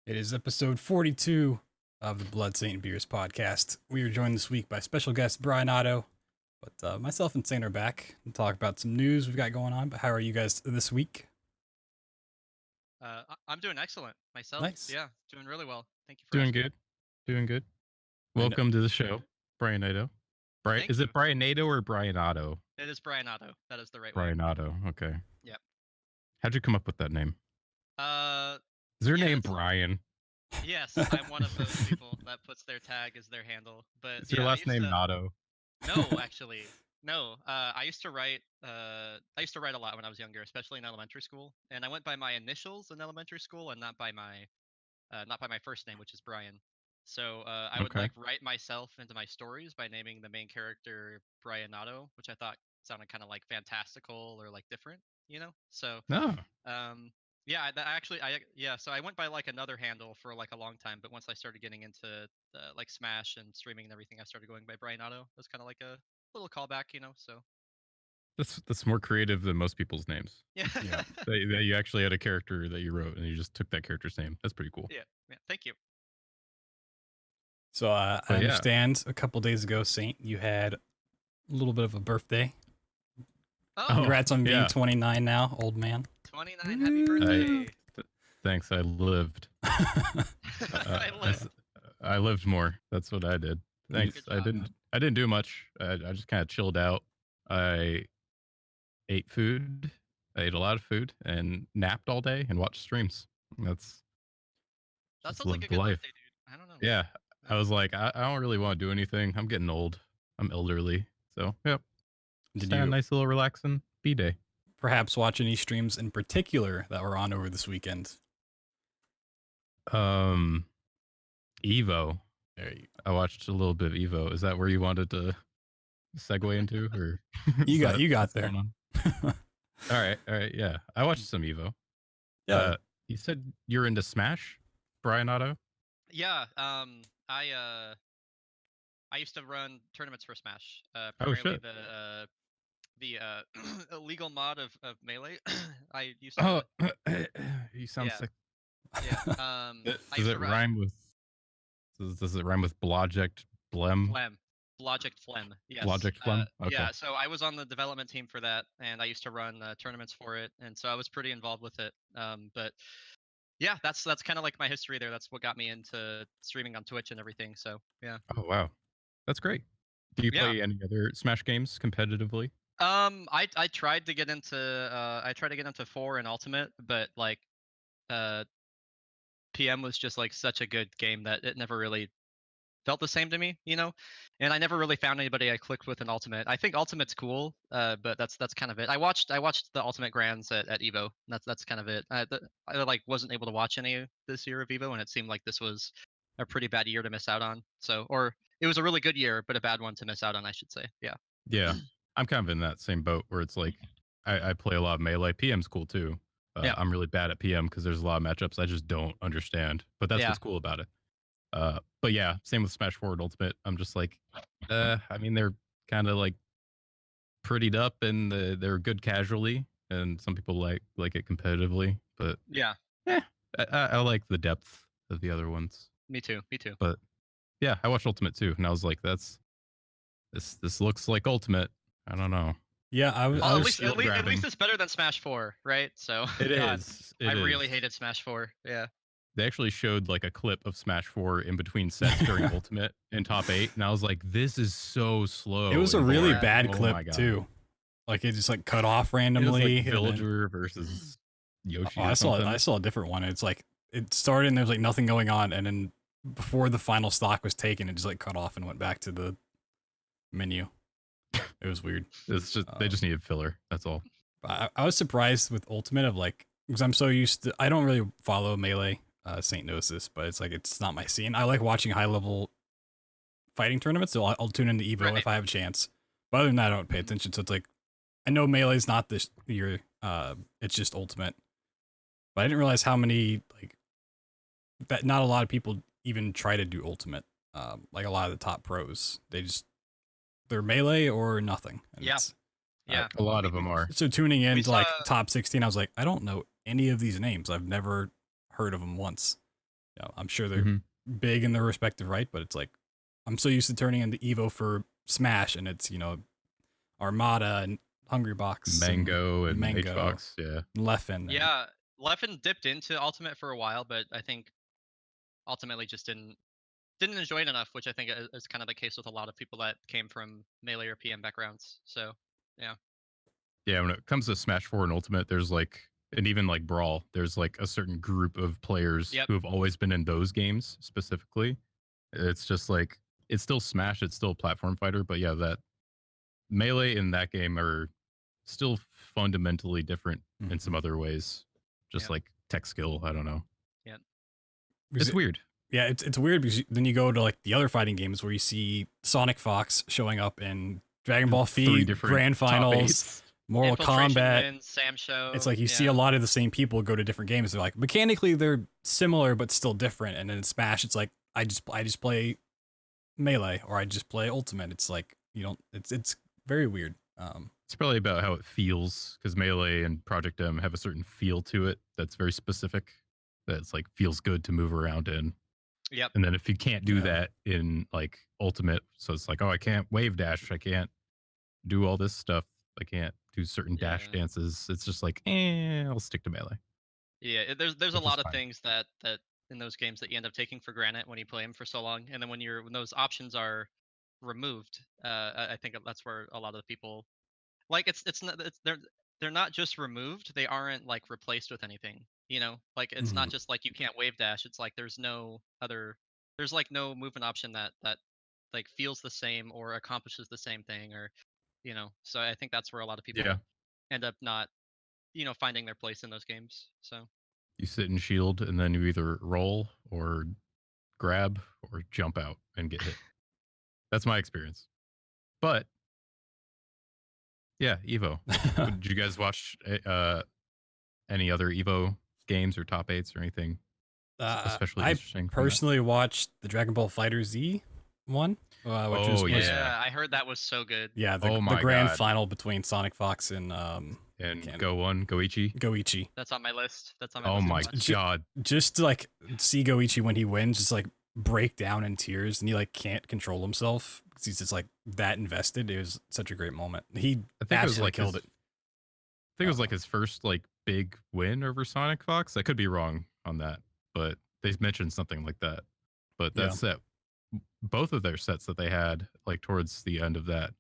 It is episode 42 of the Blood Saint Beers podcast. We are joined this week by special guest Bryonato, but myself and Saint are back to talk about some news we've got going on. But how are you guys this week? I'm doing excellent myself. Nice. Yeah, doing really well. Thank you for Doing asking. good. Doing good. I know- Welcome to the show, Bryonato. Thank Is you. it Bryonato or Bryonato? It is Bryonato. That is the right way. Bryonato. Okay. Yep. How'd you come up with that name? Is your yeah, name it's- Brian? Yes, I'm one of those people that puts their tag as their handle. But Is your last name Nato? No, actually, no. I used to write. I used to write a lot when I was younger, especially in elementary school. And I went by my initials in elementary school, and not by my first name, which is Brian. So I would Okay. like write myself into my stories by naming the main character Bryonato, which I thought sounded kind of like fantastical or like different, you know. So No. yeah, so I went by like another handle for like a long time, but once I started getting into like Smash and streaming and everything, I started going by Bryonato. It was kind of like a little callback, you know. So That's more creative than most people's names. yeah, Yeah. That you actually had a character that you wrote and you just took that character's name. That's pretty cool. yeah. Thank you. So I But yeah. understand a couple days ago, Saint, you had a little bit of a birthday. Oh, Congrats on being yeah. 29 now, old man. 29. Happy birthday. Thanks. I lived. I lived. I lived more. That's what I did. Thanks. Good job. I didn't do much. I just kind of chilled out. I ate food. I ate a lot of food and napped all day and watched streams. That Just sounds like a lived good life. birthday, dude. I don't know. Yeah. I was like, I don't really want to do anything. I'm getting old. I'm elderly. So, yep. Did Just had a you nice little relaxing B-day. perhaps watch any streams in particular that were on over this weekend? Evo. There you I watched a little bit of Evo. Is that where you wanted to segue into, or You got what's there. going on? All right, yeah. I watched some Evo. Yeah. You said you're into Smash, Bryonato? Yeah. I used to run tournaments for Smash. Oh, Primarily shit. the illegal mod of Melee. I used to. Oh, you sound Yeah. sick. Yeah. I Does used it to run rhyme with? Does it rhyme with Bloject Blem? Phlegm. Logic Phlegm. Yes. Logic Phlegm? Okay. Yeah. So I was on the development team for that, and I used to run tournaments for it, and so I was pretty involved with it. But yeah, that's kind of like my history there. That's what got me into streaming on Twitch and everything. So yeah. Oh wow, that's great. Do you Yeah. play any other Smash games competitively? I tried to get into 4 and Ultimate, but like PM was just like such a good game that it never really felt the same to me, you know. And I never really found anybody I clicked with in Ultimate. I think Ultimate's cool, but that's kind of it. I watched the Ultimate Grands at Evo. And that's kind of it. I like wasn't able to watch any this year of Evo, and it seemed like this was a pretty bad year to miss out on. So, or it was a really good year, but a bad one to miss out on, I should say. Yeah. Yeah, I'm kind of in that same boat where it's like I play a lot of Melee. PM's cool too. Yeah. I'm really bad at PM because there's a lot of matchups I just don't understand. But that's Yeah. what's cool about it. But yeah, same with Smash Forward Ultimate. I'm just like, I mean, they're kind of like prettied up and they're good casually, and some people like it competitively. But Yeah. I like the depth of the other ones. Me too. Me too. But yeah, I watched Ultimate too, and I was like, this looks like Ultimate. I don't know. Yeah, I was. Well, I at was least, skill at least grabbing. it's better than Smash 4, right? So It God, is. I really hated Smash 4. Yeah. They actually showed like a clip of Smash 4 in between sets during Ultimate in top 8, and I was like, this is so slow. It was a and really boring. bad Oh my clip God. too. Like it just like cut off It was randomly. like and then- Villager versus Yoshi. Oh, or something. I saw a different one. It's like it started and there was like nothing going on, and then before the final stock was taken, it just like cut off and went back to the menu. It was weird. It's just they just needed filler. That's all. I was surprised with Ultimate of like because I'm so used to I don't really follow Melee. Saint knows this, but it's like it's not my scene. I like watching high level fighting tournaments, so I'll tune into Evo Right. if I have a chance. But other than that, I don't pay attention. So it's like I know Melee's not this year. It's just Ultimate. But I didn't realize how many like that. Not a lot of people even try to do Ultimate. Like a lot of the top pros, they're Melee or nothing. And Yeah. it's- Yeah. A lot of them are. So tuning in We to like saw- top 16, I was like, I don't know any of these names. I've never heard of them once. You know, I'm sure they're Mhm. big in their respective right, but it's like I'm so used to turning into Evo for Smash, and it's Armada and Hungrybox and Mango and Mango, HBox, yeah. and Leffen, and Yeah, Leffen dipped into Ultimate for a while, but I think ultimately just didn't enjoy it enough, which I think is kind of the case with a lot of people that came from Melee or PM backgrounds. So, yeah. Yeah, when it comes to Smash 4 and Ultimate, there's like, and even like Brawl, there's like a certain group of players Yep. who have always been in those games specifically. It's just like, it's still Smash, it's still a platform fighter, but yeah, that Melee in that game are still fundamentally different in some other ways. Just Yep. like tech skill, I don't know. Yep. It's weird. Yeah, it's weird because then you go to like the other fighting games where you see Sonic Fox showing up in Dragon Ball Three F different Grand top Finals, eights. Mortal Infiltration Kombat. wins, Sam Show. It's like you see a lot of the same people go to different games. They're like mechanically they're similar but still different. And then in Smash, it's like I just play Melee or I just play Ultimate. It's like you don't. It's very weird. It's probably about how it feels because Melee and Project M have a certain feel to it that's very specific. That's like feels good to move around in. Yep. And then if you can't do Yeah. that in like Ultimate, so it's like, oh, I can't wave dash, I can't do all this stuff, I can't do certain dash Yeah. dances. It's just like, I'll stick to Melee. Yeah, there's a Which is lot of fine. things that in those games that you end up taking for granted when you play them for so long, and then when those options are removed, I think that's where a lot of the people like it's not they're not just removed, they aren't like replaced with anything. You know, like it's not Mhm. just like you can't wave dash. It's like there's like no movement option that like feels the same or accomplishes the same thing or So I think that's where a lot of Yeah. people end up not finding their place in those games. So. You sit and shield and then you either roll or grab or jump out and get hit. That's my experience. But yeah, Evo. Did you guys watch any other Evo games or top eights or anything especially I interesting from that? personally watched the Dragon Ball Fighter Z one, which Oh, was yeah. I heard that was so good. yeah Oh the my grand God. final between Sonic Fox and And Goichi. Goichi. That's on my list. That's on my Oh list to my watch. God. Just to like see Goichi when he wins, just like break down in tears, and he like can't control himself because he's just like that invested. It was such a great moment. He I think it was absolutely like killed his, it. I think it was like his first like big win over Sonic Fox. I could be wrong on that, but they mentioned something like that. But that Yeah. set, both of their sets that they had like towards the end of that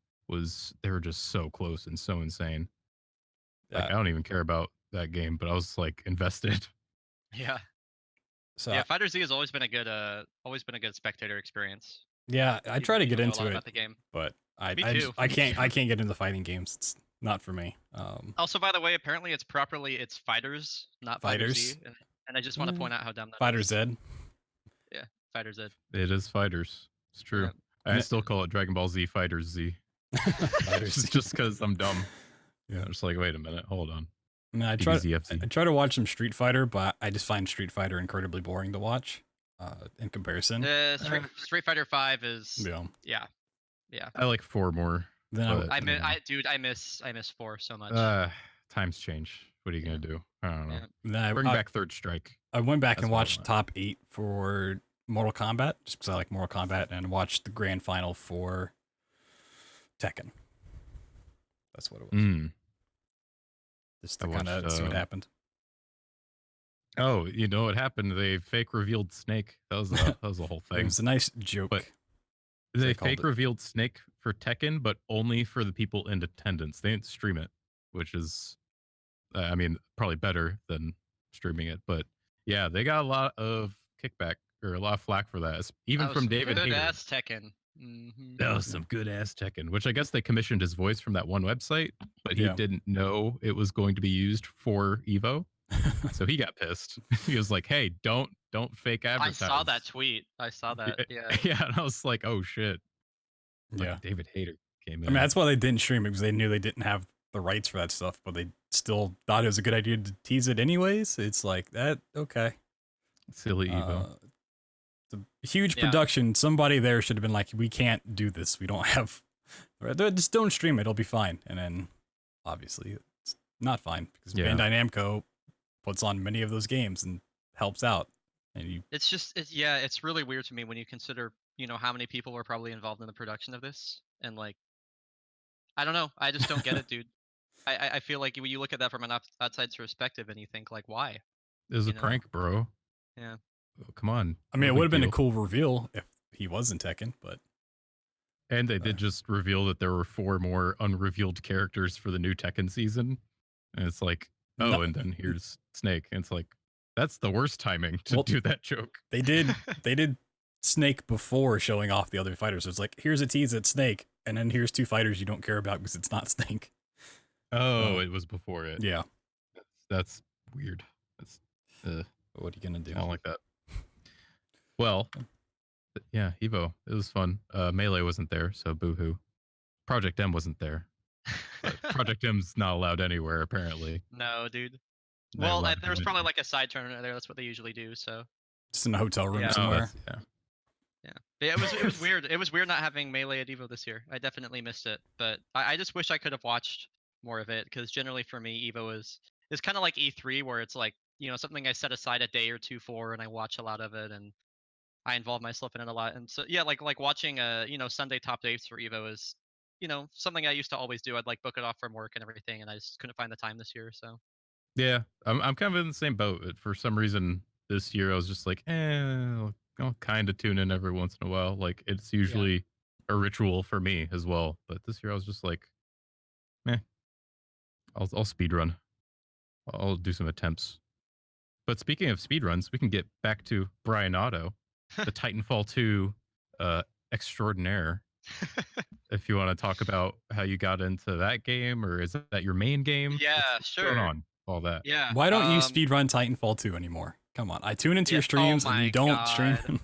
they were just so close and so insane. Like I don't even care about that game, but I was like invested. Yeah. So Yeah, Fighter Z has always been a good spectator experience. yeah, I Even try if to you get don't know a into lot it, about the game. but I Me I, too. I Me can't too. I can't get into fighting games. It's not for me. Also, by the way, apparently it's Fighters, not Fighter Fighters, Z, and I just want to point out how dumb that Fighter is. Z. Yeah, Fighter Z. It is Fighters. It's true. Yeah. I still call it Dragon Ball Z Fighters Z. Fighters Z. Just because I'm dumb. Yeah. I'm just like, wait a minute, hold on. No, I DBZFZ. try to watch some Street Fighter, but I just find Street Fighter incredibly boring to watch. In comparison. Street Fighter 5 is Yeah. yeah. I like 4 more. Then But, I miss 4 so much. times change. What are you gonna do? I don't know. Yeah. then Bring back Third Strike. I went back That's and what I watched want. top 8 for Mortal Kombat, just because I like Mortal Kombat, and watched the grand final for Tekken. That's what it was. Just to kind of see what happened. Oh, you know what happened? They fake revealed Snake. That was a whole It thing. was a nice joke. But they fake revealed Snake for Tekken, but only for the people in attendance. They didn't stream it, which is, I mean, probably better than streaming it. But yeah, they got a lot of kickback or a lot of flack for that, even That was from some David good Hayter. ass Tekken. Mm-hmm. That was some good ass Tekken, which I guess they commissioned his voice from that one website, but he didn't know it was going to be used for Evo. So he got pissed. He was like, "Hey, don't fake advertise." I saw that tweet. I saw that. Yeah. Yeah, and I was like, "Oh shit." Yeah. David Hayter came in. I mean, that's why they didn't stream it, because they knew they didn't have the rights for that stuff, but they still thought it was a good idea to tease it anyways. It's like that. Okay. Silly Evo. It's a huge production. Somebody there should have been like, we can't do this. We don't have. Just don't stream it. It'll be fine. And then, obviously, it's not fine because Bandai Namco puts on many of those games and helps out. and you It's just it's really weird to me when you consider, how many people were probably involved in the production of this, and like, I don't know, I just don't get it, dude. I feel like when you look at that from an outside's perspective, and you think like, why, It was a you know? prank, bro. Yeah. Oh, come on. I mean, No it would big have been a deal. cool reveal if he was in Tekken, but And they did just reveal that there were 4 more unrevealed characters for the new Tekken season. And it's like, no, oh, and then here's Snake. And it's like, that's the worst timing to Well, do that joke. they did Snake before showing off the other fighters. So it's like, here's a tease at Snake, and then here's 2 fighters you don't care about because it's not Snake. Oh, it was before it. Yeah. That's weird. That's What are you gonna do? I don't like that. Well, yeah, Evo, it was fun. Melee wasn't there, so boohoo. Project M wasn't there. But Project M's not allowed anywhere, apparently. No, dude. Not Well, allowed to there was probably mention. like a side tournament there. That's what they usually do. So Just in a hotel room Yeah. Oh, somewhere. yeah. yeah, but it was weird. It was weird not having Melee at Evo this year. I definitely missed it, but I just wish I could have watched more of it, because generally for me, Evo is kind of like E3, where it's like, something I set aside a day or two for, and I watch a lot of it, and I involve myself in it a lot. And so yeah, like watching Sunday top dates for Evo is something I used to always do. I'd like book it off from work and everything, and I just couldn't find the time this year. So Yeah, I'm kind of in the same boat. For some reason, this year I was just like, I'll kind of tune in every once in a while. Like it's usually a ritual for me as well. But this year I was just like, I'll speed run. I'll do some attempts. But speaking of speed runs, we can get back to Bryonato, the Titanfall 2 extraordinaire. If you want to talk about how you got into that game, or is that your main game? yeah, What's going sure. on? All that. Yeah. Why don't you speedrun Titanfall 2 anymore? Come on. I tune into Yeah. your streams Oh and you my don't stream God. them.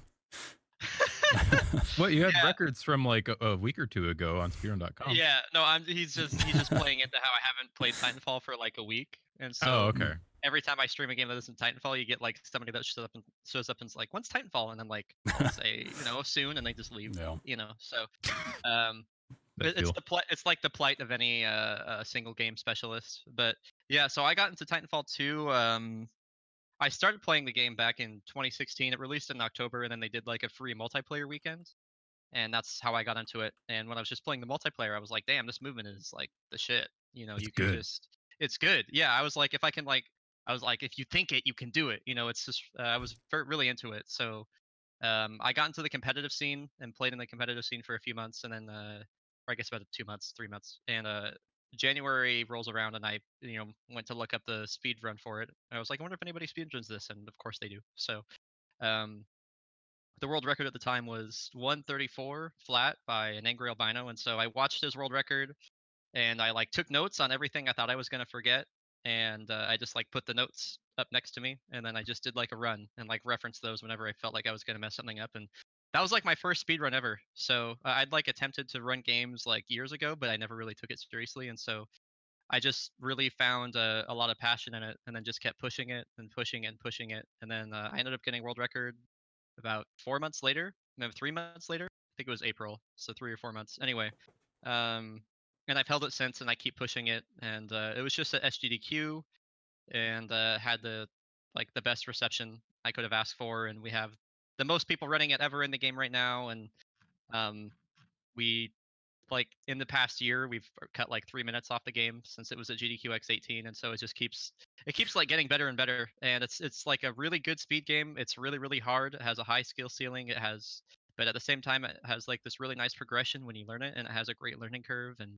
What, you had Yeah. records from like a week or 2 ago on speedrun.com. Yeah, no, he's just playing into how I haven't played Titanfall for like a week, and so Oh, okay. every time I stream a game that isn't Titanfall, you get like somebody that shows up and's like, "When's Titanfall?" And I'm like, I'll say, soon, and they just leave. No. So um, That it's feel. it's like the plight of any single game specialist. But yeah, so I got into Titanfall 2. I started playing the game back in 2016. It released in October, and then they did like a free multiplayer weekend, and that's how I got into it. And when I was just playing the multiplayer, I was like, damn, this movement is like the shit. It's You can good. it's good. Yeah, I was like, if I can I was like, if you think it, you can do it. It's just, I was really into it. So I got into the competitive scene and played in the competitive scene for a few months, and then, or I guess about 2 months, 3 months. And January rolls around, and I, went to look up the speed run for it. I was like, I wonder if anybody speedruns this, and of course they do. So um, the world record at the time was 134 flat by an angry albino, and so I watched his world record, and I like took notes on everything I thought I was gonna forget, and I just like put the notes up next to me, and then I just did like a run and like reference those whenever I felt like I was gonna mess something up. And that was like my first speed run ever. So I'd like attempted to run games like years ago, but I never really took it seriously, and so I just really found a lot of passion in it, and then just kept pushing it and pushing it and pushing it, and then I ended up getting world record about 4 months later, no, 3 months later. I think it was April, so 3 or 4 months. Anyway, um, and I've held it since, and I keep pushing it. And it was just at SGDQ, and had the best reception I could have asked for. And we have the most people running it ever in the game right now. And um, we like in the past year we've cut like 3 minutes off the game since it was at GDQX18, and so it keeps like getting better and better. And it's like a really good speed game. It's really really hard. It has a high skill ceiling. But at the same time it has like this really nice progression when you learn it, and it has a great learning curve. And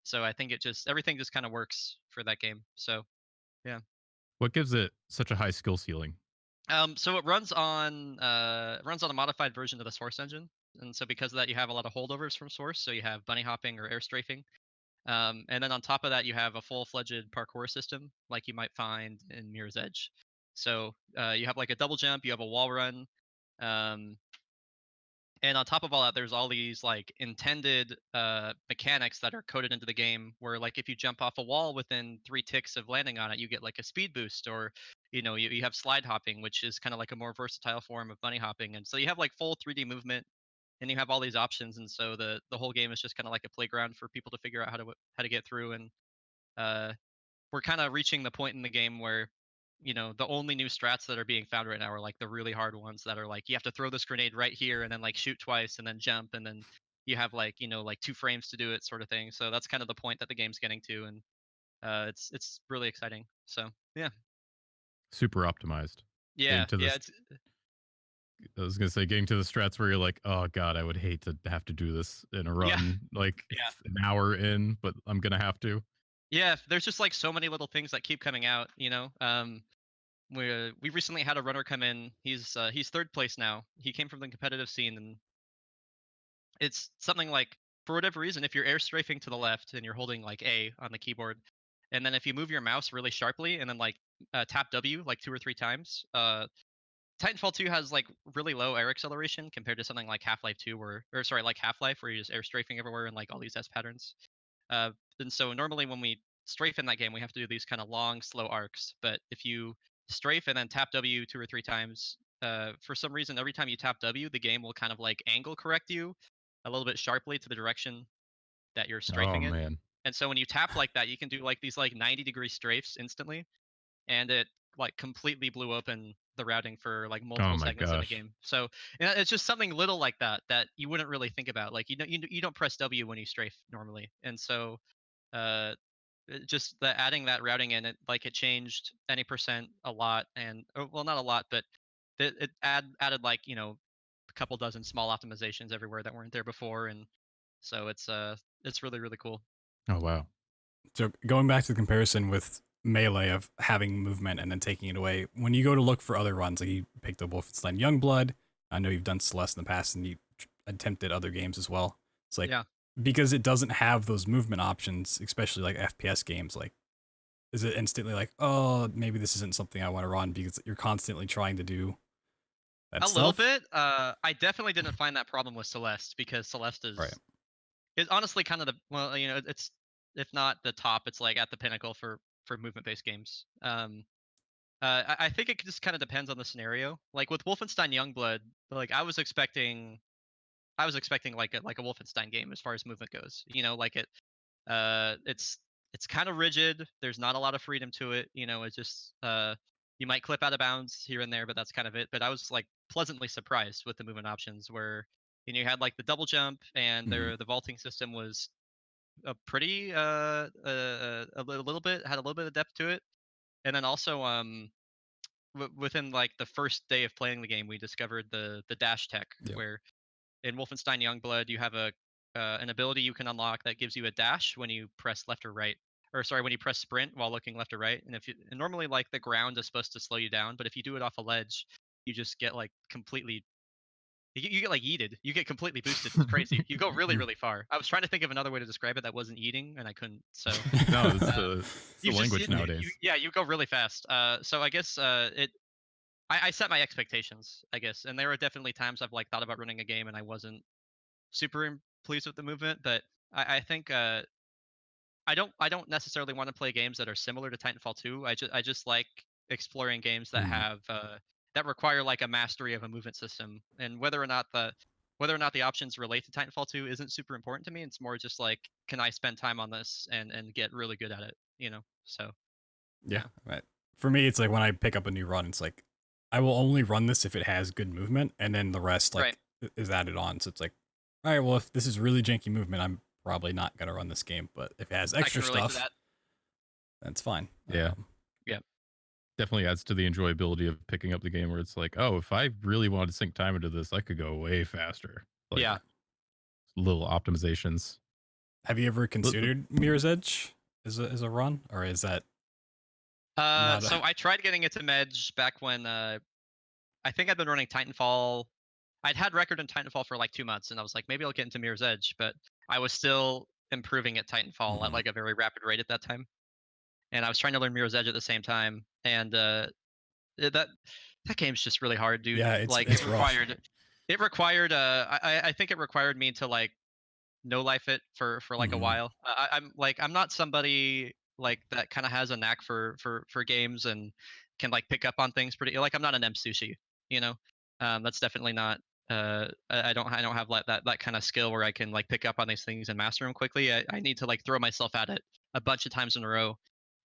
so I think everything just kind of works for that game. So yeah. What gives it such a high skill ceiling? So it runs on a modified version of the Source engine, and so because of that, you have a lot of holdovers from Source. So you have bunny hopping or air strafing, and then on top of that, you have a full-fledged parkour system like you might find in Mirror's Edge. So you have like a double jump, you have a wall run, um, and on top of all that, there's all these like intended mechanics that are coded into the game, where like if you jump off a wall within 3 ticks of landing on it, you get like a speed boost. Or you have slide hopping, which is kind of like a more versatile form of bunny hopping. And so you have like full 3D movement, and you have all these options. And so the whole game is just kind of like a playground for people to figure out how to get through. And uh, we're kind of reaching the point in the game where the only new strats that are being found right now are like the really hard ones that are like you have to throw this grenade right here and then like shoot twice and then jump and then you have like like 2 frames to do it sort of thing. So that's kind of the point that the game's getting to, and it's really exciting. So yeah, Super optimized. Getting yeah, to yeah. this, I was gonna say, getting to the strats where you're like, oh god, I would hate to have to do this in a Yeah, run, like yeah. an hour in, but I'm gonna have to. Yeah, there's just like so many little things that keep coming out. We recently had a runner come in. He's third place now. He came from the competitive scene, and it's something like, for whatever reason, if you're air strafing to the left and you're holding like A on the keyboard, and then if you move your mouse really sharply and then like tap W like 2 or 3 times, Titanfall 2 has like really low air acceleration compared to something like Half-Life 2, or sorry, like Half-Life, where you're just air strafing everywhere and like all these S patterns. Uh, and so normally when we strafe in that game, we have to do these kind of long, slow arcs. But if you strafe and then tap W 2 or 3 times, for some reason, every time you tap W, the game will kind of like angle correct you a little bit sharply to the direction that you're Oh strafing in. man. And so when you tap like that, you can do like these like 90-degree strafes instantly, and it like completely blew open the routing for like Oh multiple my segments in the gosh. game. So it's just something little like that that you wouldn't really think about. Like you don't press W when you strafe normally, and so uh just the adding that routing in, it changed any percent a lot, and well, not a lot, but it added like a couple dozen small optimizations everywhere that weren't there before, and so it's really really cool. Oh wow. So going back to the comparison with Melee of having movement and then taking it away, when you go to look for other runs, like you picked up Wolfenstein Youngblood, I know you've done Celeste in the past and you attempted other games as well. It's like, Yeah. because it doesn't have those movement options, especially like FPS games, like, is it instantly like, oh, maybe this isn't something I want to run because you're constantly trying to do that A little stuff? bit. I definitely didn't find that problem with Celeste, because Celeste Right. is honestly kind of the, well, it's, if not the top, it's like at the pinnacle for movement based games. I think it just kind of depends on the scenario. Like with Wolfenstein Youngblood, like I was expecting like a Wolfenstein game as far as movement goes. Like it's kind of rigid. There's not a lot of freedom to it. It's just you might clip out of bounds here and there, but that's kind of it. But I was like pleasantly surprised with the movement options, where you had like the double jump, and Mhm. the vaulting system was a pretty a little bit, had a little bit of depth to it. And then also within like the first day of playing the game, we discovered the dash tech, Yep. where in Wolfenstein Youngblood, you have an ability you can unlock that gives you a dash when you press left or right, or sorry, when you press sprint while looking left or right. And normally like the ground is supposed to slow you down, but if you do it off a ledge, you just get like completely, you get like yeeted. You get completely boosted. It's crazy. You go really really far. I was trying to think of another way to describe it that wasn't eating, and I couldn't. So No, it's uh, the you just language nowadays. yeah, you go really fast. So I guess I set my expectations, I guess, and there are definitely times I've like thought about running a game and I wasn't super pleased with the movement, but I think I don't necessarily want to play games that are similar to Titanfall 2. I just like exploring games that Mhm. have that require like a mastery of a movement system, and whether or not the options relate to Titanfall 2 isn't super important to me. It's more just like, can I spend time on this and get really good at it, So Yeah, yeah. right. For me, it's like when I pick up a new run, it's like I will only run this if it has good movement, and then the rest Right. like is added on. So it's like, all right, well, if this is really janky movement, I'm probably not gonna run this game. But if it has I can extra relate to stuff, that. that's fine. Yeah. Yeah. Definitely adds to the enjoyability of picking up the game where it's like, oh, if I really wanted to sink time into this, I could go way faster. Like Yeah. little optimizations. Have you ever Look, considered Mirror's Edge as a run, or is that not a? So I tried getting it to Medj back when I think I'd been running Titanfall. I'd had record in Titanfall for like 2 months, and I was like, maybe I'll get into Mirror's Edge, but I was still improving at Titanfall at Mhm. like a very rapid rate at that time, and I was trying to learn Mirror's Edge at the same time, and that game's just really hard, dude. Yeah, Like it's rough. I think it required me to like no life it for like a Mhm. while. I'm not somebody like that kind of has a knack for games and can like pick up on things pretty, like I'm not an M sushi, you know. That's definitely not. I don't have like that kind of skill where I can like pick up on these things and master them quickly. I need to like throw myself at it a bunch of times in a row,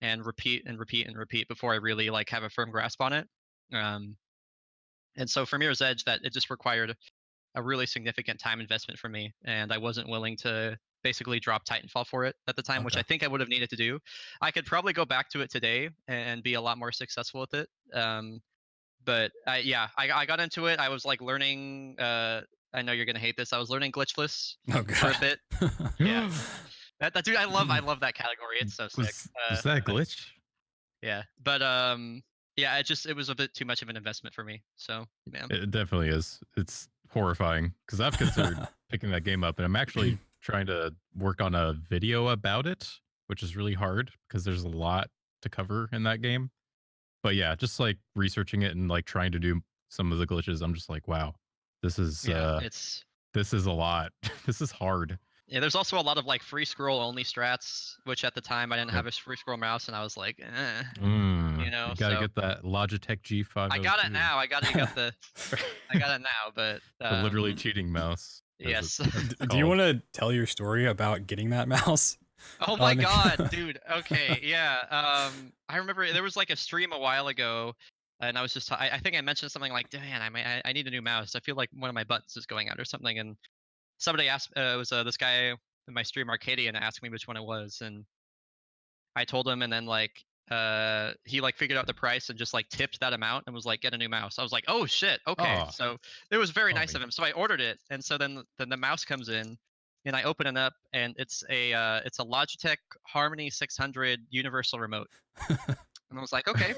and repeat and repeat and repeat before I really like have a firm grasp on it. And so for Mirror's Edge, that it just required a really significant time investment for me, and I wasn't willing to basically drop Titanfall for it at the time, which Okay. I think I would have needed to do. I could probably go back to it today and be a lot more successful with it. But I got into it. I was like learning. I know you're gonna hate this. I was learning glitchless Oh for a god. bit. Yeah. That dude, I love that category. It's so sick. Was that a glitch? Yeah, but yeah, it was a bit too much of an investment for me. So yeah. It definitely is. It's horrifying because I've considered picking that game up, and I'm actually trying to work on a video about it, which is really hard because there's a lot to cover in that game. But yeah, just like researching it and like trying to do some of the glitches, I'm just like, wow, this is Yeah, it's this is a lot. This is hard. yeah. There's also a lot of like free scroll only strats, which at the time I didn't Yep. have a free scroll mouse, and I was like, You you know. gotta So get that Logitech G502. I got it now. I got the I got it now, but the literally cheating mouse. as yes. it's Do you called. want to tell your story about getting that mouse? Oh my on the- god, dude. Okay, yeah. I remember there was like a stream a while ago, and I was just I think I mentioned something like, "Man, I need a new mouse. I feel like one of my buttons is going out or something." And somebody asked, it was this guy in my stream, Arcadian, asked me which one it was, and I told him, and then like he like figured out the price and just like tipped that amount and was like, "Get a new mouse." I was like, "Oh shit, okay." Oh. So it was very nice Funny. of him. So I ordered it, and so then the mouse comes in, and I open it up, and it's a Logitech Harmony 600 universal remote, and I was like, "Okay."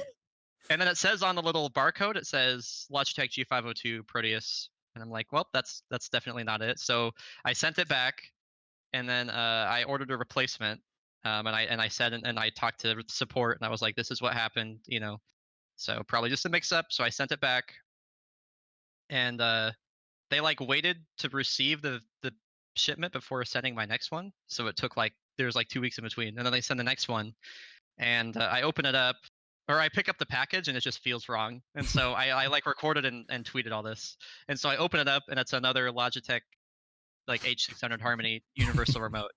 And then it says on the little barcode, it says Logitech G502 Proteus, and I'm like, "Well, that's definitely not it." So I sent it back, and then I ordered a replacement. And I said, and I talked to support, and I was like, "This is what happened," you know. So probably just a mix-up. So I sent it back, and they like waited to receive the shipment before sending my next one. So it took like there was like 2 weeks in between, and then they send the next one, and I open it up, or I pick up the package, and it just feels wrong. And so I like recorded and tweeted all this, and so I open it up, and it's another Logitech like H600 Harmony universal remote.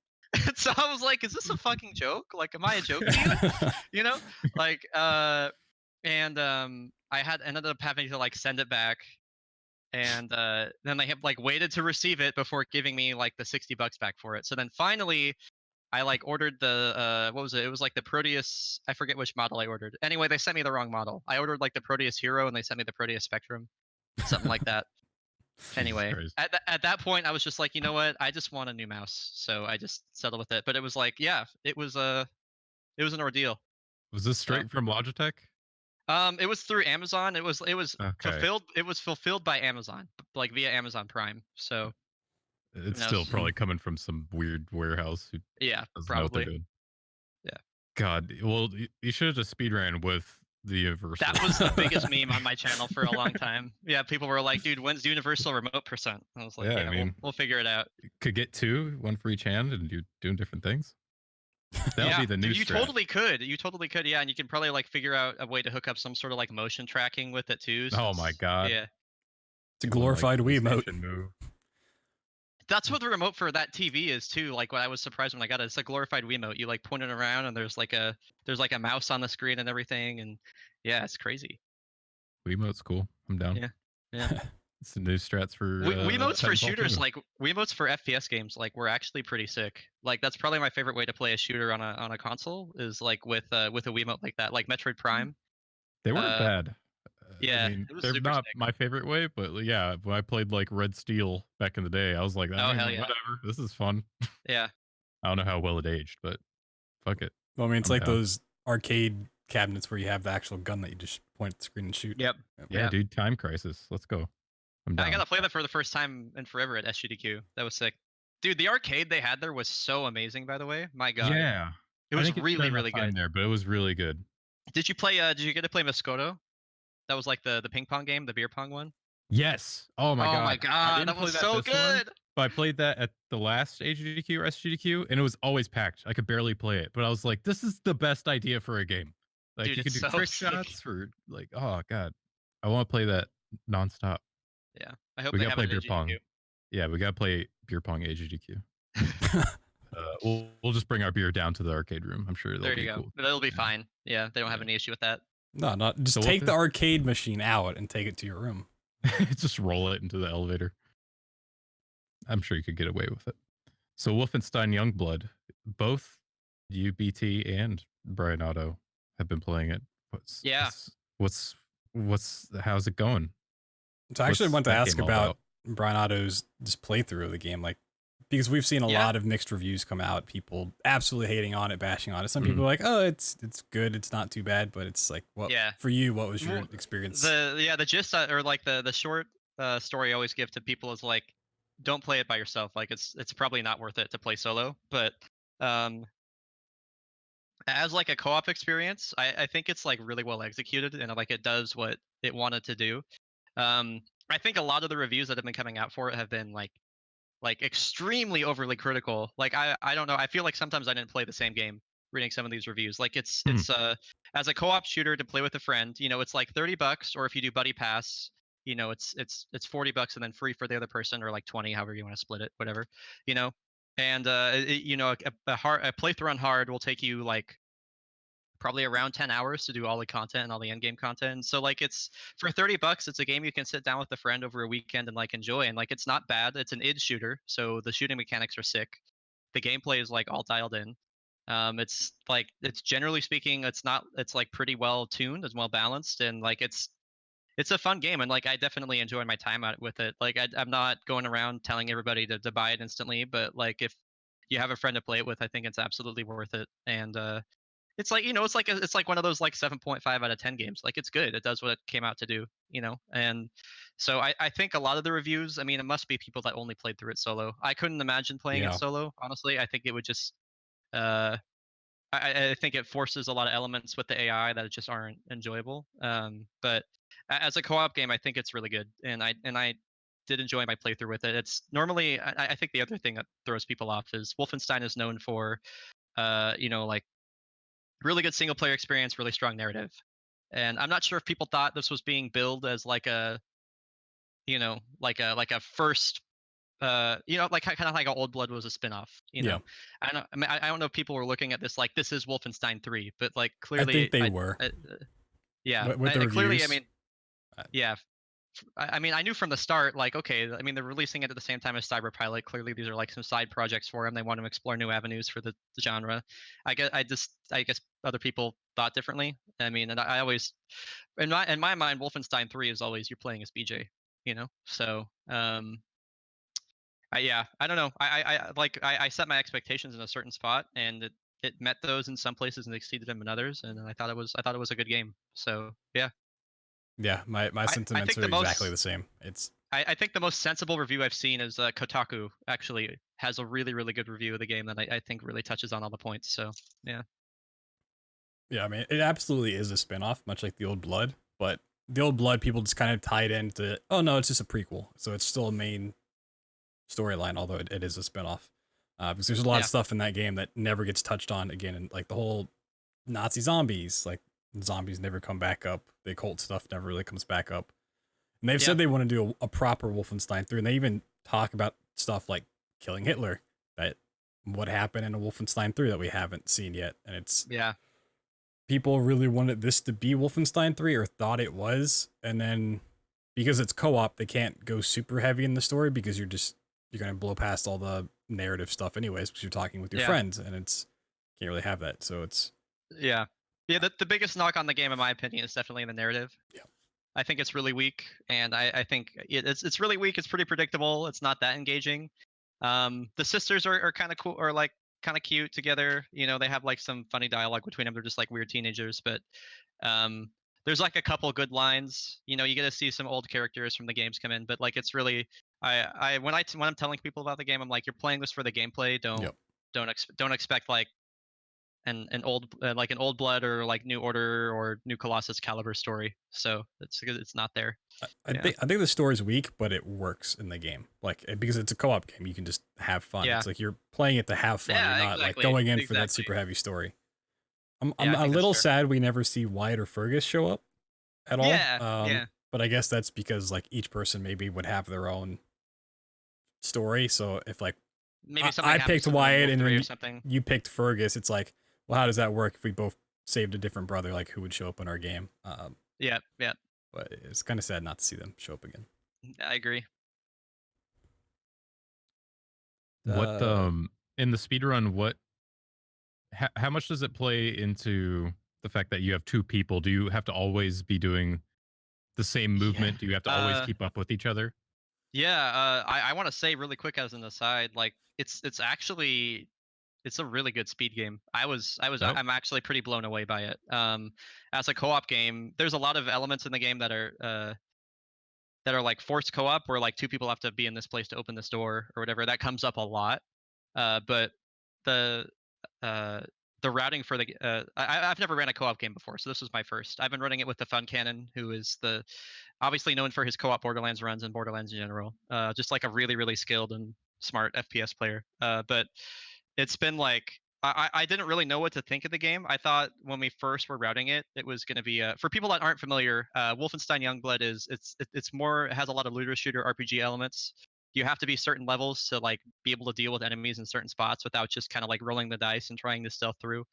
And so I was like, is this a fucking joke? Like, am I a joke to you? You know, like, and I ended up having to like send it back, and then they have like waited to receive it before giving me like the $60 back for it. So then finally, I like ordered the what was it? It was like the Proteus. I forget which model I ordered. Anyway, they sent me the wrong model. I ordered like the Proteus Hero, and they sent me the Proteus Spectrum, something like that. Anyway, Christ. at that point, I was just like, you know what? I just want a new mouse, so I just settled with it. But it was like, yeah, it was an ordeal. Was this straight from Logitech? It was through Amazon. It was Okay. fulfilled. It was fulfilled by Amazon, like via Amazon Prime. So It's knows? still probably coming from some weird warehouse who yeah, doesn't know what they're probably. doing. Yeah. God, well, you should have just speedran with the Universal. That was the biggest meme on my channel for a long time. Yeah, people were like, "Dude, when's Universal Remote percent?" I was like, Yeah, "Yeah, I mean- we'll figure it out." Could get two, one for each hand, and doing different things. That'll Yeah, be the new you strat. totally could. You totally could. Yeah, and you can probably like figure out a way to hook up some sort of like motion tracking with it too. So Oh my god. Yeah, It's a glorified Wiimote. PlayStation Move. that's what the remote for that TV is too. Like, what I was surprised when I got it. It's a glorified Wiimote. You like point it around, and there's like a mouse on the screen and everything. And yeah, it's crazy. Wiimote's cool. I'm down. Yeah, yeah. It's the new strats for Wiimotes for Titanfall shooters, 2. like Wiimotes for FPS games, like were actually pretty sick. Like that's probably my favorite way to play a shooter on a console is like with a Wiimote like that, like Metroid Prime. They weren't bad. Yeah, I mean, it was they're super not sick. my favorite way, but yeah, when I played like Red Steel back in the day, I was like, Oh, hell yeah. whatever, this is fun. Yeah, I don't know how well it aged, but fuck it. Well, I mean, it's I'm like down. those arcade cabinets where you have the actual gun that you just point at the screen and shoot. Yep. Yeah, Yeah. dude, Time Crisis. Let's go. I'm down. I gotta play that for the first time in forever at SGDQ. That was sick, dude. The arcade they had there was so amazing. By the way, my god, Yeah, it I was didn't get to really spend enough really time good. there, but it was really good. Did you play? Did you get to play Moscoto? That was like the ping pong game, the beer pong one. Yes. Oh my god. Oh my I god, didn't that play was that so this one, good. but I played that at the last HGDQ or SGDQ, and it was always packed. I could barely play it, but I was like, "This is the best idea for a game." Like Dude, you could it's do so trick sick. shots for like, oh god, I want to play that nonstop. Yeah, I hope We they gotta have play it beer at pong. GDQ. Yeah, we gotta play beer pong HGDQ. We'll just bring our beer down to the arcade room. I'm sure There they'll you be go. cool. That'll be Yeah. fine. Yeah, they don't have Yeah. any issue with that. No, not just So take the Wolfen- arcade machine out and take it to your room. just roll it into the elevator. I'm sure you could get away with it. So Wolfenstein Youngblood, both UBT and Bryonato have been playing it. Yeah. How's it going? So I actually What's want to that ask game all about Brian Otto's just playthrough of the game, like because we've seen a Yeah. lot of mixed reviews come out, people absolutely hating on it, bashing on it. Some Mhm. people are like, oh, it's good, it's not too bad, but it's like, what Yeah. for you? What was your Well, experience? The gist or like the short story I always give to people is like, don't play it by yourself. Like it's probably not worth it to play solo. But um, as like a co-op experience, I think it's like really well executed and like it does what it wanted to do. I think a lot of the reviews that have been coming out for it have been like extremely overly critical. Like I don't know. I feel like sometimes I didn't play the same game reading some of these reviews. Like it's Hmm. it's as a co-op shooter to play with a friend, you know, it's like $30, or if you do buddy pass, you know, it's $40 and then free for the other person, or like 20, however you want to split it, whatever, you know. And you know, a playthrough on hard will take you like probably around 10 hours to do all the content and all the end game content. So like it's for $30, it's a game you can sit down with a friend over a weekend and like enjoy. And like it's not bad. It's an id shooter, so the shooting mechanics are sick. The gameplay is like all dialed in. It's like it's generally speaking, it's like pretty well tuned, it's well balanced, and like it's a fun game, and like I definitely enjoy my time out with it. Like I'm not going around telling everybody to buy it instantly, but like if you have a friend to play it with, I think it's absolutely worth it. And it's like, you know, it's like one of those like 7.5 out of 10 games. Like it's good. It does what it came out to do, you know. And so I think a lot of the reviews, I mean, it must be people that only played through it solo. I couldn't imagine playing it Yeah. solo, honestly. I think it would just uh I think it forces a lot of elements with the AI that just aren't enjoyable. But as a co-op game, I think it's really good, and I did enjoy my playthrough with it. It's normally I think the other thing that throws people off is Wolfenstein is known for you know, like really good single player experience, really strong narrative. And I'm not sure if people thought this was being billed as like a, you know, like a first you know, like kind of like how Old Blood was a spin-off, you Yeah. know. I mean, I don't know if people were looking at this like this is Wolfenstein 3, but like I think clearly they were yeah, with the clearly I reviews. mean, yeah, I mean, I knew from the start, like, okay, I mean, they're releasing it at the same time as Cyberpilot. Clearly, these are like some side projects for them. They want to explore new avenues for the genre. I guess other people thought differently. I mean, and I always, in my mind, Wolfenstein 3 is always you're playing as BJ, you know. So, yeah, I don't know. I set my expectations in a certain spot, and it met those in some places and exceeded them in others. And I thought it was a good game. So yeah, Yeah, my I sentiments think are the exactly most the same. It's I think the most sensible review I've seen is Kotaku actually has a really, really good review of the game that I think really touches on all the points. So yeah, yeah, I mean, it absolutely is a spin-off, much like the Old Blood, but the Old Blood people just kind of tie it into, oh no, it's just a prequel. So it's still a main storyline, although it is a spin-off. Because there's a lot yeah, of stuff in that game that never gets touched on again, and like the whole Nazi zombies, like zombies never come back up. The occult stuff never really comes back up. And they've yeah, said they want to do a proper Wolfenstein 3, and they even talk about stuff like killing Hitler, that what happened in a Wolfenstein 3 that we haven't seen yet. And it's yeah, people really wanted this to be Wolfenstein 3 or thought it was, and then because it's co-op, they can't go super heavy in the story because you're gonna blow past all the narrative stuff anyways because you're talking with your yeah, friends, and it's can't really have that. So it's yeah, yeah. The biggest knock on the game, in my opinion, is definitely the narrative. yeah. I think it's really weak, and I think it's really weak. It's pretty predictable. It's not that engaging. The sisters are kind of cool, or like kind of cute together. You know, they have like some funny dialogue between them. They're just like weird teenagers, but um, there's like a couple good lines. You know, you get to see some old characters from the games come in, but like it's really when I'm telling people about the game, I'm like, you're playing this for the gameplay. Yep. Don't expect like an old like an Old Blood or like New Order or New Colossus caliber story. So it's because it's not there. Yeah, I think the story's weak, but it works in the game. Like because it's a co-op game, you can just have fun. yeah, It's like you're playing it to have fun. You're yeah, not like exactly, going in for that exactly. super heavy story. Yeah, I'm I a think that's little fair. sad we never see Wyatt or Fergus show up at all. Yeah, yeah, But I guess that's because like each person maybe would have their own story. So if like maybe something I happens picked to them in Wyatt Wolf and 3 or then something. you picked Fergus. It's like, well, how does that work if we both saved a different brother? Like, who would show up in our game? Yeah, But it's kind of sad not to see them show up again. I agree. What Uh, in the speedrun, how much does it play into the fact that you have two people? Do you have to always be doing the same movement? Do you have to always keep up with each other? Yeah, I want to say really quick as an aside, like it's actually it's a really good speed game. Oh. I'm actually pretty blown away by it. As a co-op game, there's a lot of elements in the game that are like forced co-op, where like two people have to be in this place to open this door or whatever. That comes up a lot. But the uh, the routing for the I've never ran a co-op game before, so this was my first. I've been running it with the Fun Cannon, who is the obviously known for his co-op Borderlands runs and Borderlands in general. Just like a really skilled and smart FPS player. But it's been like I didn't really know what to think of the game. I thought when we first were routing it, it was going to be for people that aren't familiar. Wolfenstein Youngblood it's more, it has a lot of looter shooter RPG elements. You have to be certain levels to like be able to deal with enemies in certain spots without just kind of like rolling the dice and trying to stealth through.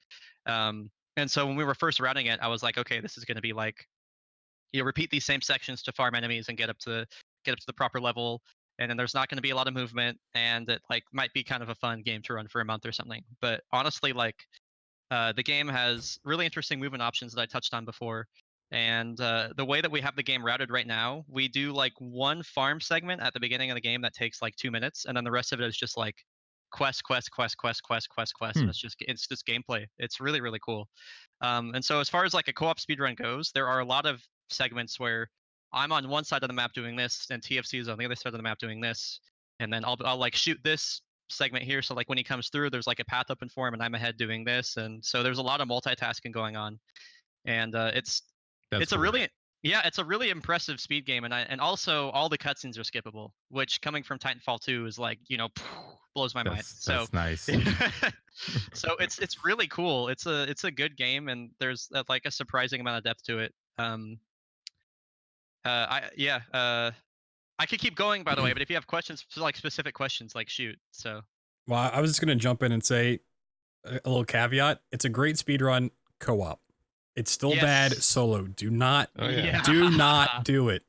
And so when we were first routing it, I was like, okay, this is going to be like, you repeat these same sections to farm enemies and get up to the proper level, and then there's not going to be a lot of movement, and it like might be kind of a fun game to run for a month or something. But honestly, like the game has really interesting movement options that I touched on before. And the way that we have the game routed right now, we do like one farm segment at the beginning of the game that takes like 2 minutes, and then the rest of it is just like quest, and it's just gameplay. It's really cool. And so as far as like a co-op speedrun goes, there are a lot of segments where I'm on one side of the map doing this, and TFC is on the other side of the map doing this, and then I'll like shoot this segment here. So like when he comes through, there's like a path open for him, and I'm ahead doing this, and so there's a lot of multitasking going on, and That's it's a cool. really it's a really impressive speed game, and also all the cutscenes are skippable, which coming from Titanfall 2 is like blows my mind. So That's nice. so it's really cool. It's a good game, and there's like a surprising amount of depth to it. I could keep going, by the way, but if you have questions, like specific questions, like shoot. So well, I was just gonna jump in and say a little caveat. It's a great speedrun co-op. It's still bad Yes. solo. Do not Oh, yeah. do not do it.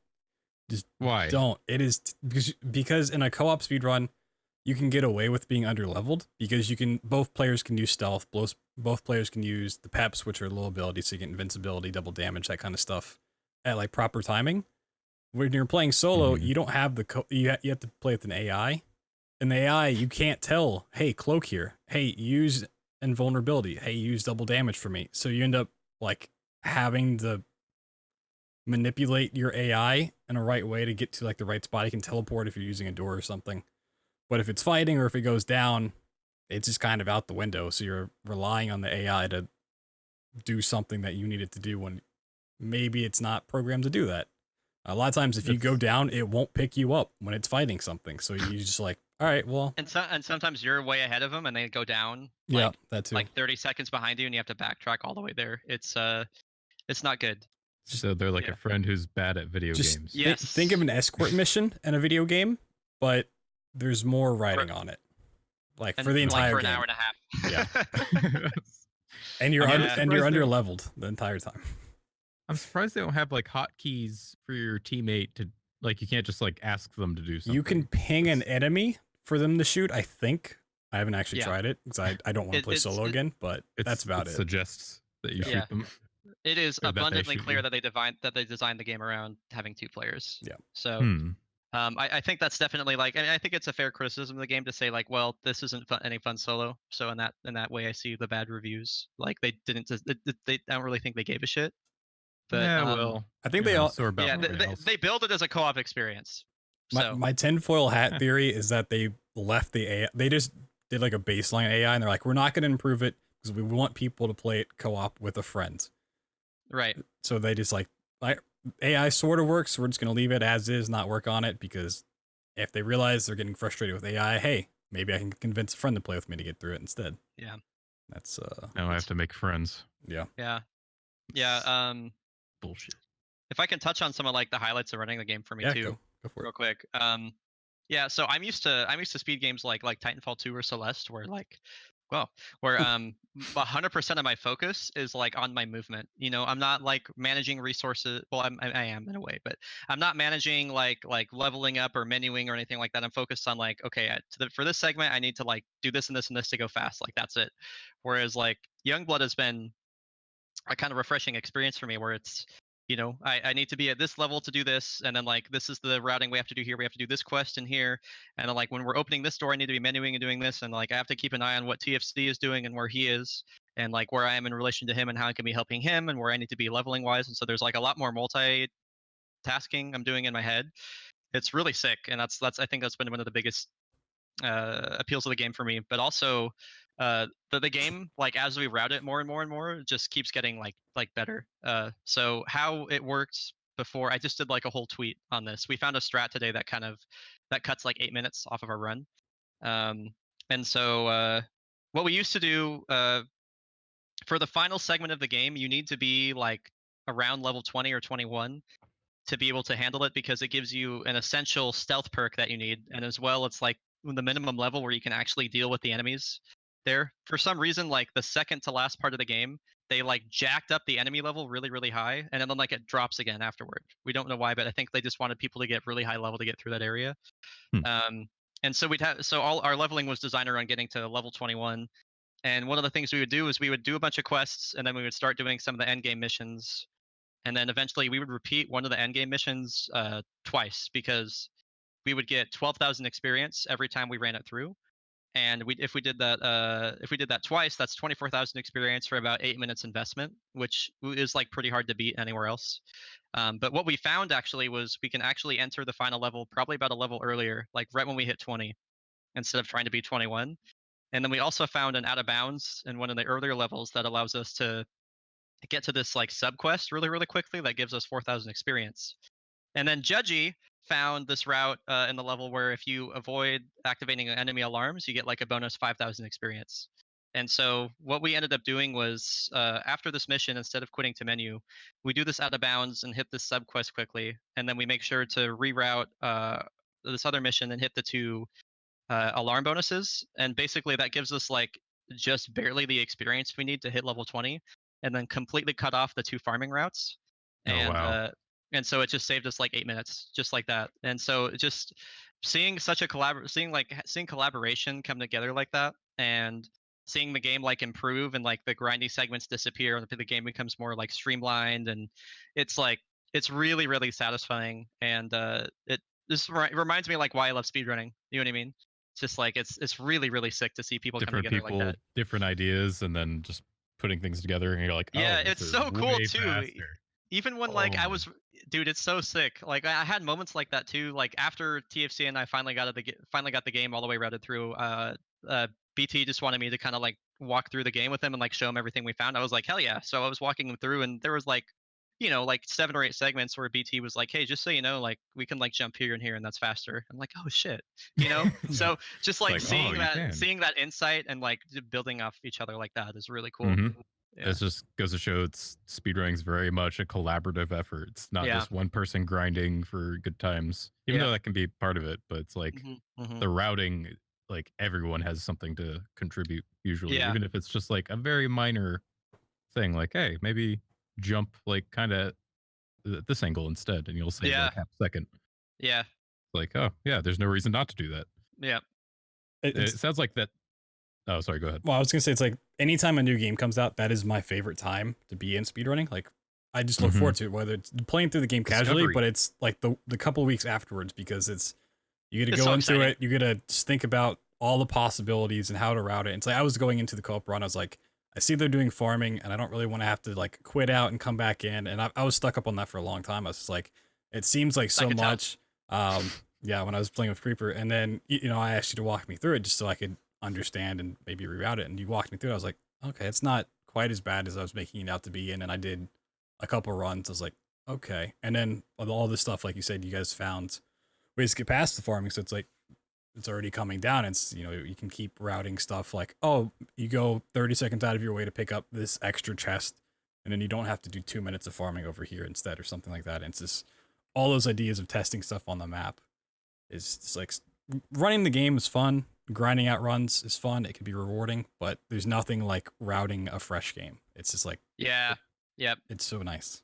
Just Why? don't. It is because in a co-op speedrun, you can get away with being underleveled because both players can use stealth, both players can use the peps, which are low ability, so you get invincibility, double damage, that kind of stuff at like proper timing. When you're playing solo, Mhm. you don't have you have to play with an AI. In the AI, you can't tell, hey, cloak here. Hey, use invulnerability. Hey, use double damage for me. So you end up like having to manipulate your AI in a right way to get to like the right spot. You can teleport if you're using a door or something. But if it's fighting or if it goes down, it's just kind of out the window. So you're relying on the AI to do something that you need it to do when maybe it's not programmed to do that. A lot of times, if you go down, it won't pick you up when it's fighting something. So you just like, all right, well, and sometimes you're way ahead of them, and they go down. yeah, Like, that too. like 30 seconds behind you, and you have to backtrack all the way there. It's not good. So they're like Yeah. a friend who's bad at video Just games. Yes. think of an escort mission in a video game, but there's more writing on it. Like And for the entire like for game. an hour and a half. Yeah. And you're I'm and you're surprised under they're- leveled the entire time. I'm surprised they don't have like hotkeys for your teammate to like. You can't just like ask them to do something. You can ping an enemy for them to shoot, I think. I haven't actually Yeah. tried it because I don't want to play solo again, but that's about it. Suggests that you Yeah. shoot them. It is Or that they abundantly shoot clear you. that they designed the game around having 2 players. Yeah. So I think that's definitely like, I think it's a fair criticism of the game to say like, well, this isn't any fun solo. So in that way, I see the bad reviews. Like they didn't just, I don't really think they gave a shit. But Yeah, well, I think they all. so about yeah, everybody else. they build it as a co-op experience. So My tinfoil hat theory is that they left the AI. They just did like a baseline AI, and they're like, we're not going to improve it because we want people to play it co-op with a friend. right. So they just like AI sort of works. So we're just going to leave it as is, not work on it, because if they realize they're getting frustrated with AI, hey, maybe I can convince a friend to play with me to get through it instead. Yeah. That's Now I have to make friends. yeah. Yeah. Bullshit. If I can touch on some of like the highlights of running the game for me Yeah, too, go for real it. quick. Yeah, so I'm used to speed games like Titanfall 2 or Celeste, where like, well, where 100% of my focus is like on my movement. You know, I'm not like managing resources. Well, I am in a way, but I'm not managing like leveling up or menuing or anything like that. I'm focused on like, okay, for this segment, I need to like do this and this and this to go fast. Like that's it. Whereas like Youngblood has been a kind of refreshing experience for me where it's, you know, I need to be at this level to do this, and then like this is the routing we have to do here, we have to do this quest in here, and then like when we're opening this door I need to be menuing and doing this, and like I have to keep an eye on what TFC is doing and where he is, and like where I am in relation to him and how I can be helping him and where I need to be leveling wise. And so there's like a lot more multitasking I'm doing in my head. It's really sick, and that's I think that's been one of the biggest appeals of the game for me. But also, the game, like as we route it more and more and more, it just keeps getting like better. So how it worked before, I just did like a whole tweet on this. We found a strat today that kind of that cuts like 8 minutes off of our run. Um, and so what we used to do for the final segment of the game, you need to be like around level 20 or 21 to be able to handle it, because it gives you an essential stealth perk that you need, and as well it's like the minimum level where you can actually deal with the enemies there. For some reason, like the second to last part of the game, they like jacked up the enemy level really high, and then like it drops again afterward. We don't know why, but I think they just wanted people to get really high level to get through that area. Hmm. And so all our leveling was designed around getting to level 21. And one of the things we would do is we would do a bunch of quests, and then we would start doing some of the end game missions, and then eventually we would repeat one of the end game missions twice, because we would get 12,000 experience every time we ran it through. And if we did that twice, that's 24,000 experience for about 8 minutes investment, which is like pretty hard to beat anywhere else. But what we found actually was we can actually enter the final level probably about a level earlier, like right when we hit 20, instead of trying to be 21. And then we also found an out of bounds in one of the earlier levels that allows us to get to this like sub quest really quickly that gives us 4,000 experience. And then Judgy found this route in the level where if you avoid activating enemy alarms, you get like a bonus 5,000 experience. And so what we ended up doing was after this mission, instead of quitting to menu, we do this out of bounds and hit this sub quest quickly, and then we make sure to reroute this other mission and hit the two alarm bonuses, and basically that gives us like just barely the experience we need to hit level 20, and then completely cut off the two farming routes. Oh and wow. and so it just saved us like 8 minutes just like that. And so just seeing such a seeing collaboration come together like that, and seeing the game like improve and like the grindy segments disappear and the game becomes more like streamlined, and it's like it's really satisfying. And it this reminds me like why I love speedrunning. You know what I mean? It's just like it's really sick to see people come Different together like people, that. different ideas, and then just putting things together, and you're like, Yeah, oh, this it's is so cool way too. faster. Even when like Oh I my. was, dude, it's so sick. Like I had moments like that too. Like after TFC and I finally got the game all the way routed through. Uh, BT just wanted me to kind of like walk through the game with him and like show him everything we found. I was like, hell yeah! So I was walking him through, and there was like, you know, like 7 or 8 segments where BT was like, hey, just so you know, like we can like jump here and here, and that's faster. I'm like, oh shit, you know. Yeah. So just It's like like, oh, you can. seeing that insight and like building off each other like that is really cool. Mm-hmm. Yeah. It just goes to show it's speedrunning's very much a collaborative effort. It's not Yeah. just one person grinding for good times, even Yeah. though that can be part of it. But it's like Hmm. the routing, like everyone has something to contribute usually, Yeah. even if it's just like a very minor thing. Like, hey, maybe jump like kind of this angle instead, and you'll save Yeah. like half a second. Yeah. Like, oh yeah, there's no reason not to do that. Yeah. It It's sounds like that. Oh, sorry. Go ahead. well, I was gonna say it's like anytime a new game comes out, that is my favorite time to be in speedrunning. Like I just look Mhm. forward to it, whether it's playing through the game casually, Discovery. but it's like the couple weeks afterwards, because it's you get to It's go so into exciting. it, you get to just think about all the possibilities and how to route it. It's like I was going into the co-op run, I was like, I see they're doing farming, and I don't really want to have to like quit out and come back in. And I was stuck up on that for a long time. I was just like, it seems like I so could tell. much. Yeah, when I was playing with Creeper, and then you know I asked you to walk me through it just so I could understand and maybe reroute it. And you walked me through it. I was like, okay, it's not quite as bad as I was making it out to be. And then I did a couple runs. I was like, okay. And then with all this stuff, like you said, you guys found ways to get past the farming. So it's like it's already coming down. It's, you know, you can keep routing stuff like, oh, you go 30 seconds out of your way to pick up this extra chest, and then you don't have to do 2 minutes of farming over here instead, or something like that. And it's just all those ideas of testing stuff on the map is just like running the game is fun. Grinding out runs is fun. It can be rewarding, but there's nothing like routing a fresh game. It's just like Yeah. Yep. it's so nice.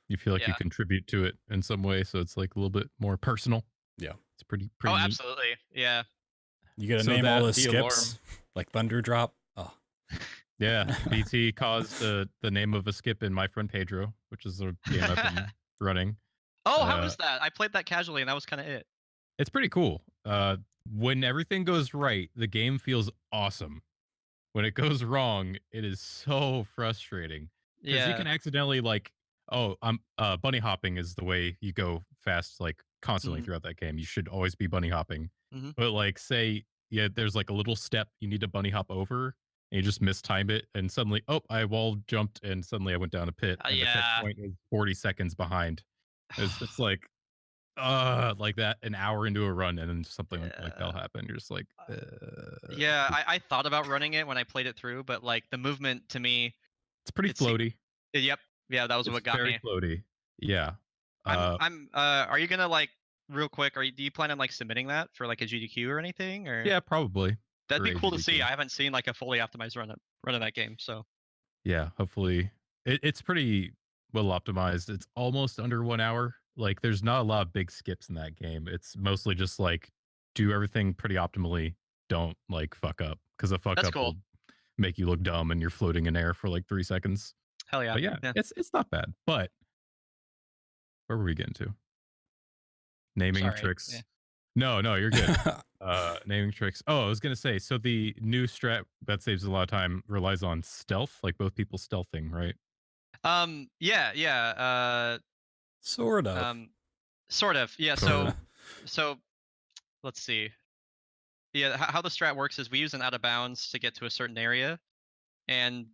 You feel like you Yeah. contribute to it in some way, so it's like a little bit more personal. Yeah. It's pretty Oh, neat. absolutely. Yeah. You get to So name all the the skips like Thunder Drop. Oh, Yeah, BT caused the name of a skip in My Friend Pedro, which is a game I've been running. Oh, how was that? I played that casually, and that was kind of it. It's pretty cool. When everything goes right, the game feels awesome. When it goes wrong, it is so frustrating because you Yeah. can accidentally like, oh, I'm bunny hopping is the way you go fast, like constantly Mhm. throughout that game. You should always be bunny hopping. Mhm. But like, say, yeah, there's like a little step you need to bunny hop over, and you just mistime it, and suddenly, oh, I wall jumped, and suddenly I went down a pit, and the Yeah. checkpoint is 40 seconds behind. It's just like that an hour into a run, and then something like that'll happen. You're just like, Yeah, I thought about running it when I played it through, but like the movement to me, it's pretty it's floaty. yep, yeah, that was It's what got very me. floaty. Yeah. I'm are you gonna like real quick? Do you plan on like submitting that for like a GDQ or anything? Or Yeah, probably that'd for be cool to see. AGDQ. I haven't seen like a fully optimized run of that game, so Yeah, hopefully it's pretty well optimized. It's almost under 1 hour. Like there's not a lot of big skips in that game. It's mostly just like do everything pretty optimally. Don't like fuck up because a fuck that's up cool. will make you look dumb and you're floating in air for like 3 seconds. Hell yeah. But yeah, Yeah. it's not bad. But where were we getting to? Naming Sorry. Yeah. tricks. No, you're good. Naming tricks. Oh, I was gonna say, so the new strat that saves a lot of time relies on stealth, like both people stealthing, right? Yeah. Yeah. sort of. Sort of. Yeah. Sorta. So let's see. Yeah. How the strat works is we use an out of bounds to get to a certain area. And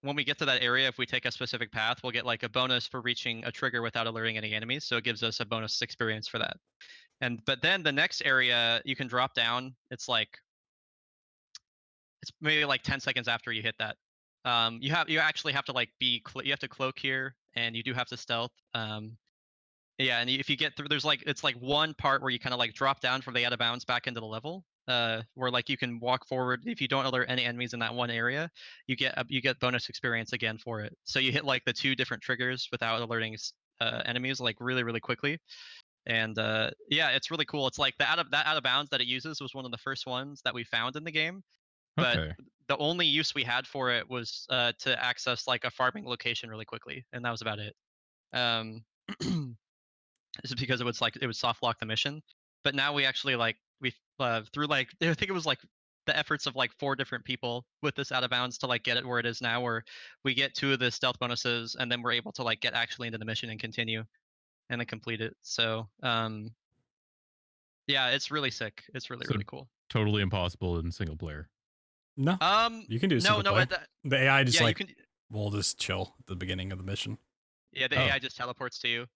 when we get to that area, if we take a specific path, we'll get like a bonus for reaching a trigger without alerting any enemies. So it gives us a bonus experience for that. But then the next area you can drop down. It's maybe like 10 seconds after you hit that. You actually have to like you have to cloak here, and you do have to stealth. Yeah, and if you get through, it's like one part where you kind of like drop down from the out of bounds back into the level, where like you can walk forward. If you don't alert any enemies in that one area, you get bonus experience again for it. So you hit like the 2 different triggers without alerting enemies like really quickly. And yeah, it's really cool. It's like that out of bounds that it uses was one of the first ones that we found in the game, but Okay. the only use we had for it was to access like a farming location really quickly, and that was about it. Um, Is because it was soft lock the mission, but now we actually like we through like I think it was like the efforts of like 4 different people with this out of bounds to like get it where it is now, where we get 2 of the stealth bonuses, and then we're able to like get actually into the mission and continue and then complete it. So yeah, it's really sick. It's So really cool. totally impossible in single player. No, you can do No, single no, play. The AI just yeah, you like can. will just chill at the beginning of the mission. Yeah, the Oh. AI just teleports to you.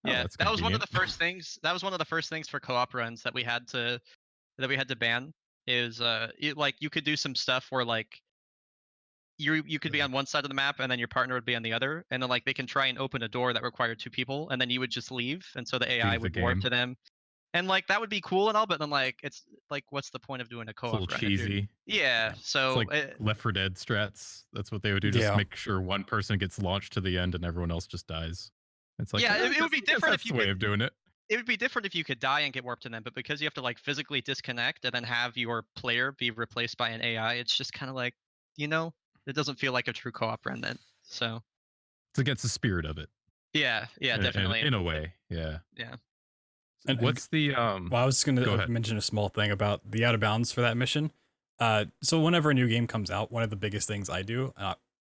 Oh, Yeah, that's that was one of convenient. the first things. That was one of the first things for co-op runs that we had to ban. Is like you could do some stuff where like you could be on one side of the map and then your partner would be on the other, and then like they can try and open a door that required 2 people, and then you would just leave, and so the AI Leave the would warp game. to them, and like that would be cool and all, but then like it's like what's the point of doing a It's a co-op little run if you're cheesy. yeah? It's So like Left 4 Dead strats. That's what they would do. Just Yeah. make sure one person gets launched to the end and everyone else just dies. It's like, yeah, it would be I guess different that's if you the way could. of doing it. It would be different if you could die and get warped to them, but because you have to like physically disconnect and then have your player be replaced by an AI, it's just kind of like, you know, it doesn't feel like a true co-op run then. So It's against the spirit of it. yeah, definitely. In a way, yeah. Yeah. And What's the Well, I was just Go going to ahead. mention a small thing about the out of bounds for that mission. So whenever a new game comes out, one of the biggest things I do,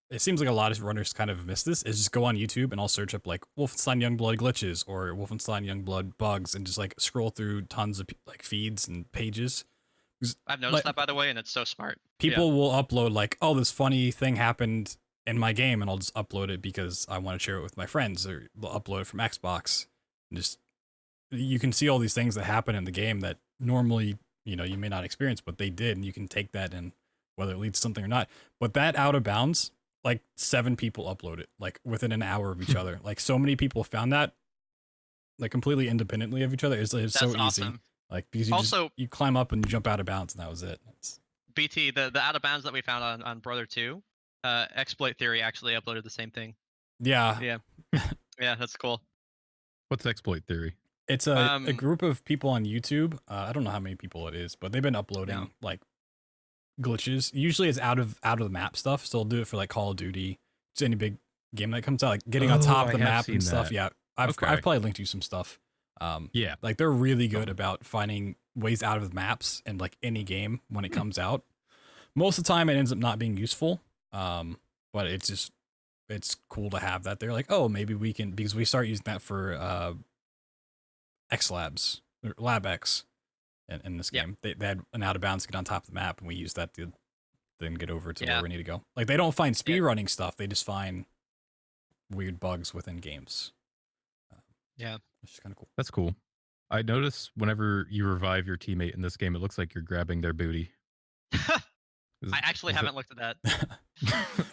it seems like a lot of runners kind of miss this, is just go on YouTube and I'll search up like Wolfenstein Youngblood glitches or Wolfenstein Youngblood bugs and just like scroll through tons of like feeds and pages. I've noticed that, by the way, and it's so smart. People will upload like, oh, this funny thing happened in my game, and I'll just upload it because I want to share it with my friends, or they'll upload it from Xbox. And just you can see all these things that happen in the game that normally, you may not experience, but they did, and you can take that and whether it leads to something or not. But that out of bounds, like 7 people upload it, like within an hour of each other. Like so many people found that, like completely independently of each other. It's so easy. Awesome. Like because Also, you climb up and you jump out of bounds and that was it. BT, the out of bounds that we found on Brother 2, Exploit Theory actually uploaded the same thing. Yeah. Yeah. Yeah, that's cool. What's exploit theory? It's a group of people on YouTube. I don't know how many people it is, but they've been uploading like glitches. Usually it's out of the map stuff, so they'll do it for like Call of Duty, just any big game that comes out, like getting on top of the map and stuff. Yeah, I've probably linked you some stuff. Yeah, like they're really good about finding ways out of the maps and like any game when it comes out. Most of the time, it ends up not being useful. But it's cool to have that. They're like, oh, maybe we can, because we start using that for X Labs or Lab X in this game. They had an out of bounds to get on top of the map, and we use that to then get over to where we need to go. Like they don't find speedrunning stuff; they just find weird bugs within games. Which is kind of cool. That's cool. I notice whenever you revive your teammate in this game, it looks like you're grabbing their booty. I actually haven't looked at that.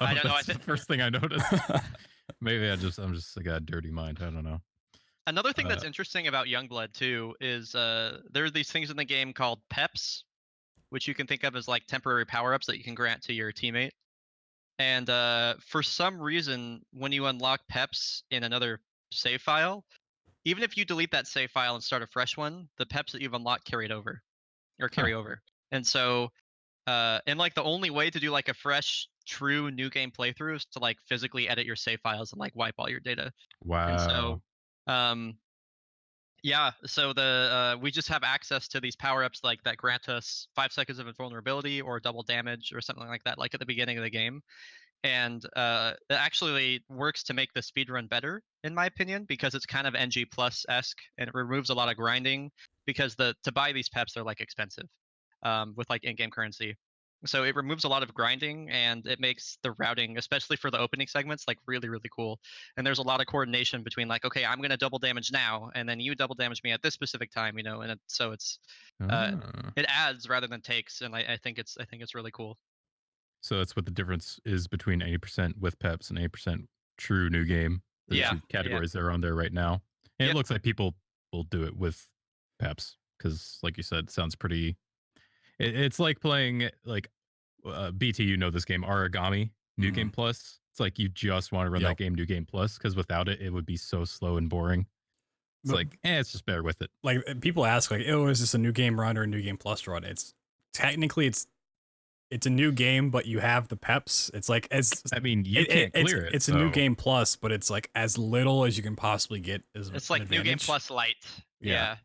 I don't know. That's the first thing I noticed. Maybe I'm just like a dirty mind. I don't know. Another thing that's interesting about Youngblood too is there are these things in the game called peps, which you can think of as like temporary power-ups that you can grant to your teammate. And for some reason, when you unlock peps in another save file, even if you delete that save file and start a fresh one, the peps that you've unlocked carry over. And so, and like the only way to do like a fresh, true new game playthrough is to like physically edit your save files and like wipe all your data. Wow. And so, yeah, so the we just have access to these power-ups like that grant us 5 seconds of invulnerability or double damage or something like that, like at the beginning of the game. And it actually works to make the speedrun better, in my opinion, because it's kind of NG plus-esque and it removes a lot of grinding because to buy these peps they're like expensive with like in-game currency. So it removes a lot of grinding and it makes the routing, especially for the opening segments, like really, really cool. And there's a lot of coordination between like, okay, I'm gonna double damage now, and then you double damage me at this specific time, you know. And so it's it adds rather than takes, and I think it's really cool. So that's what the difference is between 80% with peps and 80% true new game. The two categories that are on there right now. And it looks like people will do it with peps because, like you said, it sounds pretty. It's like playing like BT. You know this game, Origami New Game Plus. It's like you just want to run that game New Game Plus because without it, it would be so slow and boring. It's like, it's just better with it. Like people ask, like, oh, is this a new game run or a new game plus run? It's technically it's a new game, but you have the peps. It's like I mean, you can't clear it. It's a new game plus, but it's like as little as you can possibly get. It's like new game plus light. Yeah.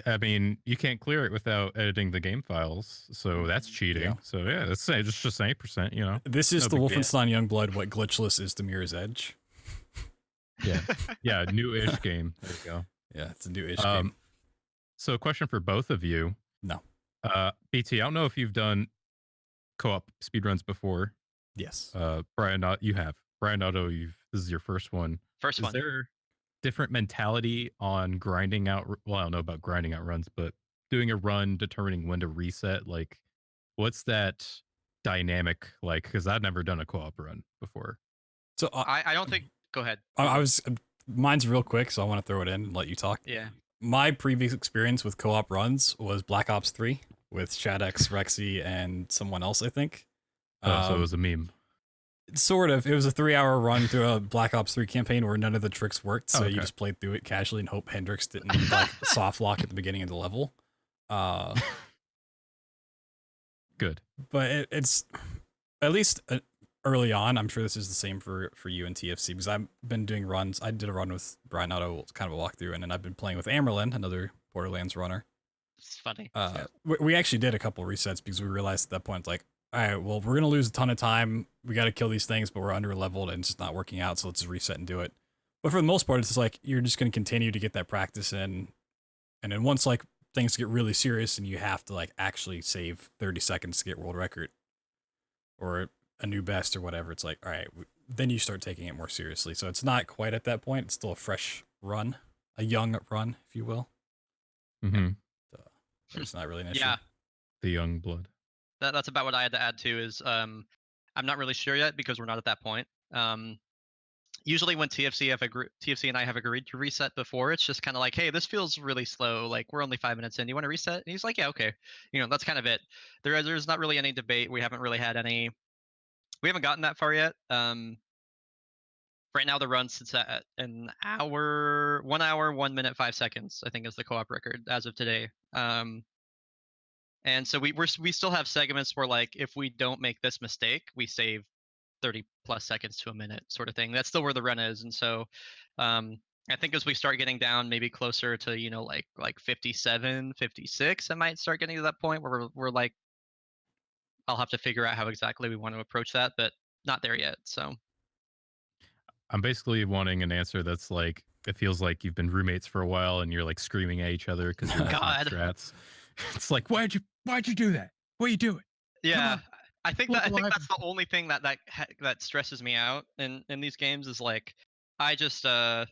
I mean, you can't clear it without editing the game files, so that's cheating. Yeah. So yeah, it's just 8%. You know, this is the Wolfenstein Youngblood. What glitchless is the Mirror's Edge. Yeah, new-ish game. There you go. Yeah, it's a new-ish game. So, a question for both of you. No. BT, I don't know if you've done co-op speedruns before. Yes. Bryonato, you have. Bryonato, this is your first one. Is there different mentality on grinding out? Well, I don't know about grinding out runs, but doing a run, determining when to reset. Like, what's that dynamic like? Because I've never done a co-op run before. So I don't think. Go ahead. Mine's real quick, so I want to throw it in and let you talk. Yeah. My previous experience with co-op runs was Black Ops 3 with Shadex, Rexy, and someone else, I think. So it was a meme. Sort of. It was a 3-hour run through a Black Ops 3 campaign where none of the tricks worked, so you just played through it casually and hope Hendrix didn't like soft lock at the beginning of the level. Good. But it's at least early on. I'm sure this is the same for you and TFC because I've been doing runs. I did a run with Bryonato, kind of a walkthrough, and then I've been playing with Amerlin, another Borderlands runner. It's funny. We actually did a couple resets because we realized at that point, like, all right, well, we're gonna lose a ton of time. We got to kill these things, but we're under leveled and it's just not working out. So let's just reset and do it. But for the most part, it's just like you're just gonna continue to get that practice in, and then once like things get really serious and you have to like actually save 30 seconds to get world record or a new best or whatever, it's like, all right, then you start taking it more seriously. So it's not quite at that point. It's still a fresh run, a young run, if you will. Mm-hmm. So it's not really an issue. Yeah. The young blood. That's about what I had to add too. Is I'm not really sure yet because we're not at that point. usually when TFC and I have agreed to reset before, it's just kind of like, hey, this feels really slow. Like we're only 5 minutes in. You want to reset? And he's like, yeah, okay. That's kind of it. There's not really any debate. We haven't really had any. We haven't gotten that far yet. Right now the run sits at an hour, 1 hour, 1 minute, 5 seconds. I think is the co-op record as of today. And so we still have segments where like if we don't make this mistake, we save 30 plus seconds to a minute sort of thing. That's still where the run is. And so I think as we start getting down maybe closer to, like 57, 56, I might start getting to that point where we're like, I'll have to figure out how exactly we want to approach that, but not there yet. So I'm basically wanting an answer that's like, it feels like you've been roommates for a while and you're like screaming at each other because you're messing up God. strats. It's like, why'd you do that? What are you doing? Yeah, on, I think look that's alive. the only thing that stresses me out in these games is like I just I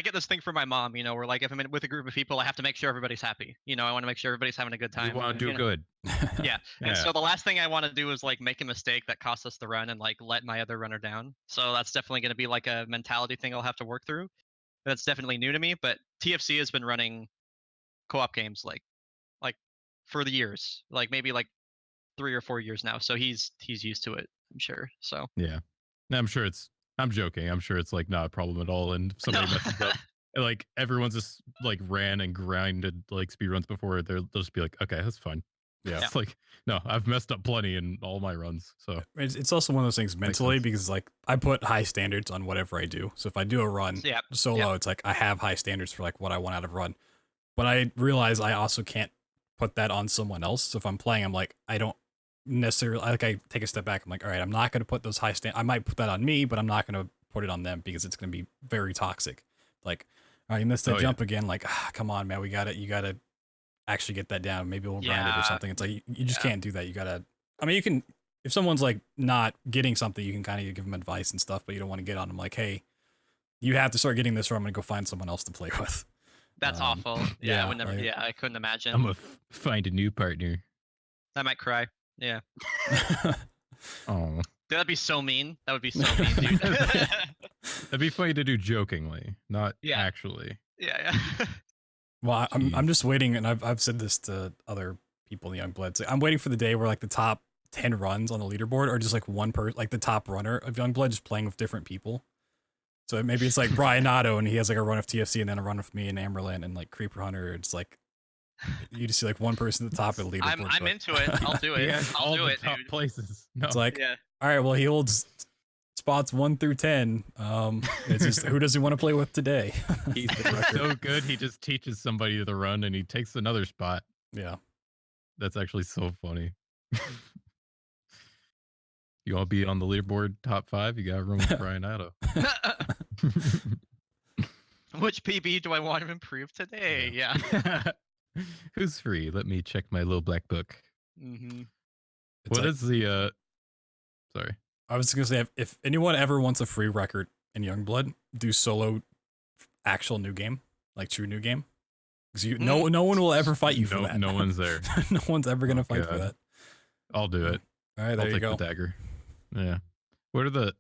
get this thing from my mom, where like if I'm with a group of people, I have to make sure everybody's happy. I want to make sure everybody's having a good You time. want to do good. Yeah. And Yeah. so the last thing I want to do is like make a mistake that costs us the run and like let my other runner down. So that's definitely going to be like a mentality thing I'll have to work through. That's definitely new to me, but TFC has been running co-op games like for the years, like maybe like 3 or 4 years now. So he's used to it, I'm sure. So Yeah. I'm joking. I'm sure it's like not a problem at all. And if somebody No. messes up, like everyone's just like ran and grinded like speed runs before, they'll just be like, okay, that's fine. Yeah. It's like, no, I've messed up plenty in all my runs. So It's also one of those things mentally because like I put high standards on whatever I do. So if I do a run solo, it's like I have high standards for like what I want out of run. But I realize I also can't put that on someone else. So if I'm playing, I'm like, I don't necessarily like I take a step back. I'm like, all right, I'm not going to put those high I might put that on me, but I'm not going to put it on them because it's going to be very toxic. Like, all right, you missed that jump again. Like, come on, man, you got to actually get that down. Maybe we'll grind it or something. It's like you just can't do that. You got to. I mean, you can if someone's like not getting something, you can kind of give them advice and stuff, but you don't want to get on them like, hey, you have to start getting this, or I'm going to go find someone else to play with. That's awful. Yeah, I would never. Yeah, I couldn't imagine. I'm gonna find a new partner. I might cry. Yeah. Oh, that'd be so mean. That would be so mean, dude. That'd be funny to do jokingly, not actually. Yeah. Well, I'm just waiting, and I've said this to other people in Youngblood. So I'm waiting for the day where like the top 10 runs on the leaderboard are just like one person, like the top runner of Youngblood, just playing with different people. So maybe it's like Bryonato, and he has like a run of TFC, and then a run with me and Amberlin and like Creeper Hunter. It's like you just see like one person at the top of the leaderboard. I'm into it. I'll do it. I'll do it, top dude. places. No. It's like, all right, well, he holds spots 1 through 10. It's just who does he want to play with today? He's so good. He just teaches somebody to run, and he takes another spot. Yeah, that's actually so funny. You want to be on the leaderboard top 5? You got room with Bryonato. Which PB do I want to improve today? Yeah. Who's free? Let me check my little black book. Mm-hmm. What is the sorry. I was gonna say if anyone ever wants a free record in Youngblood, do solo actual new game, like true new game. Because no one will ever fight you for that. No one's there. No one's ever gonna fight for that. I'll do it. All right, there I'll you take go. the dagger. Yeah. What are the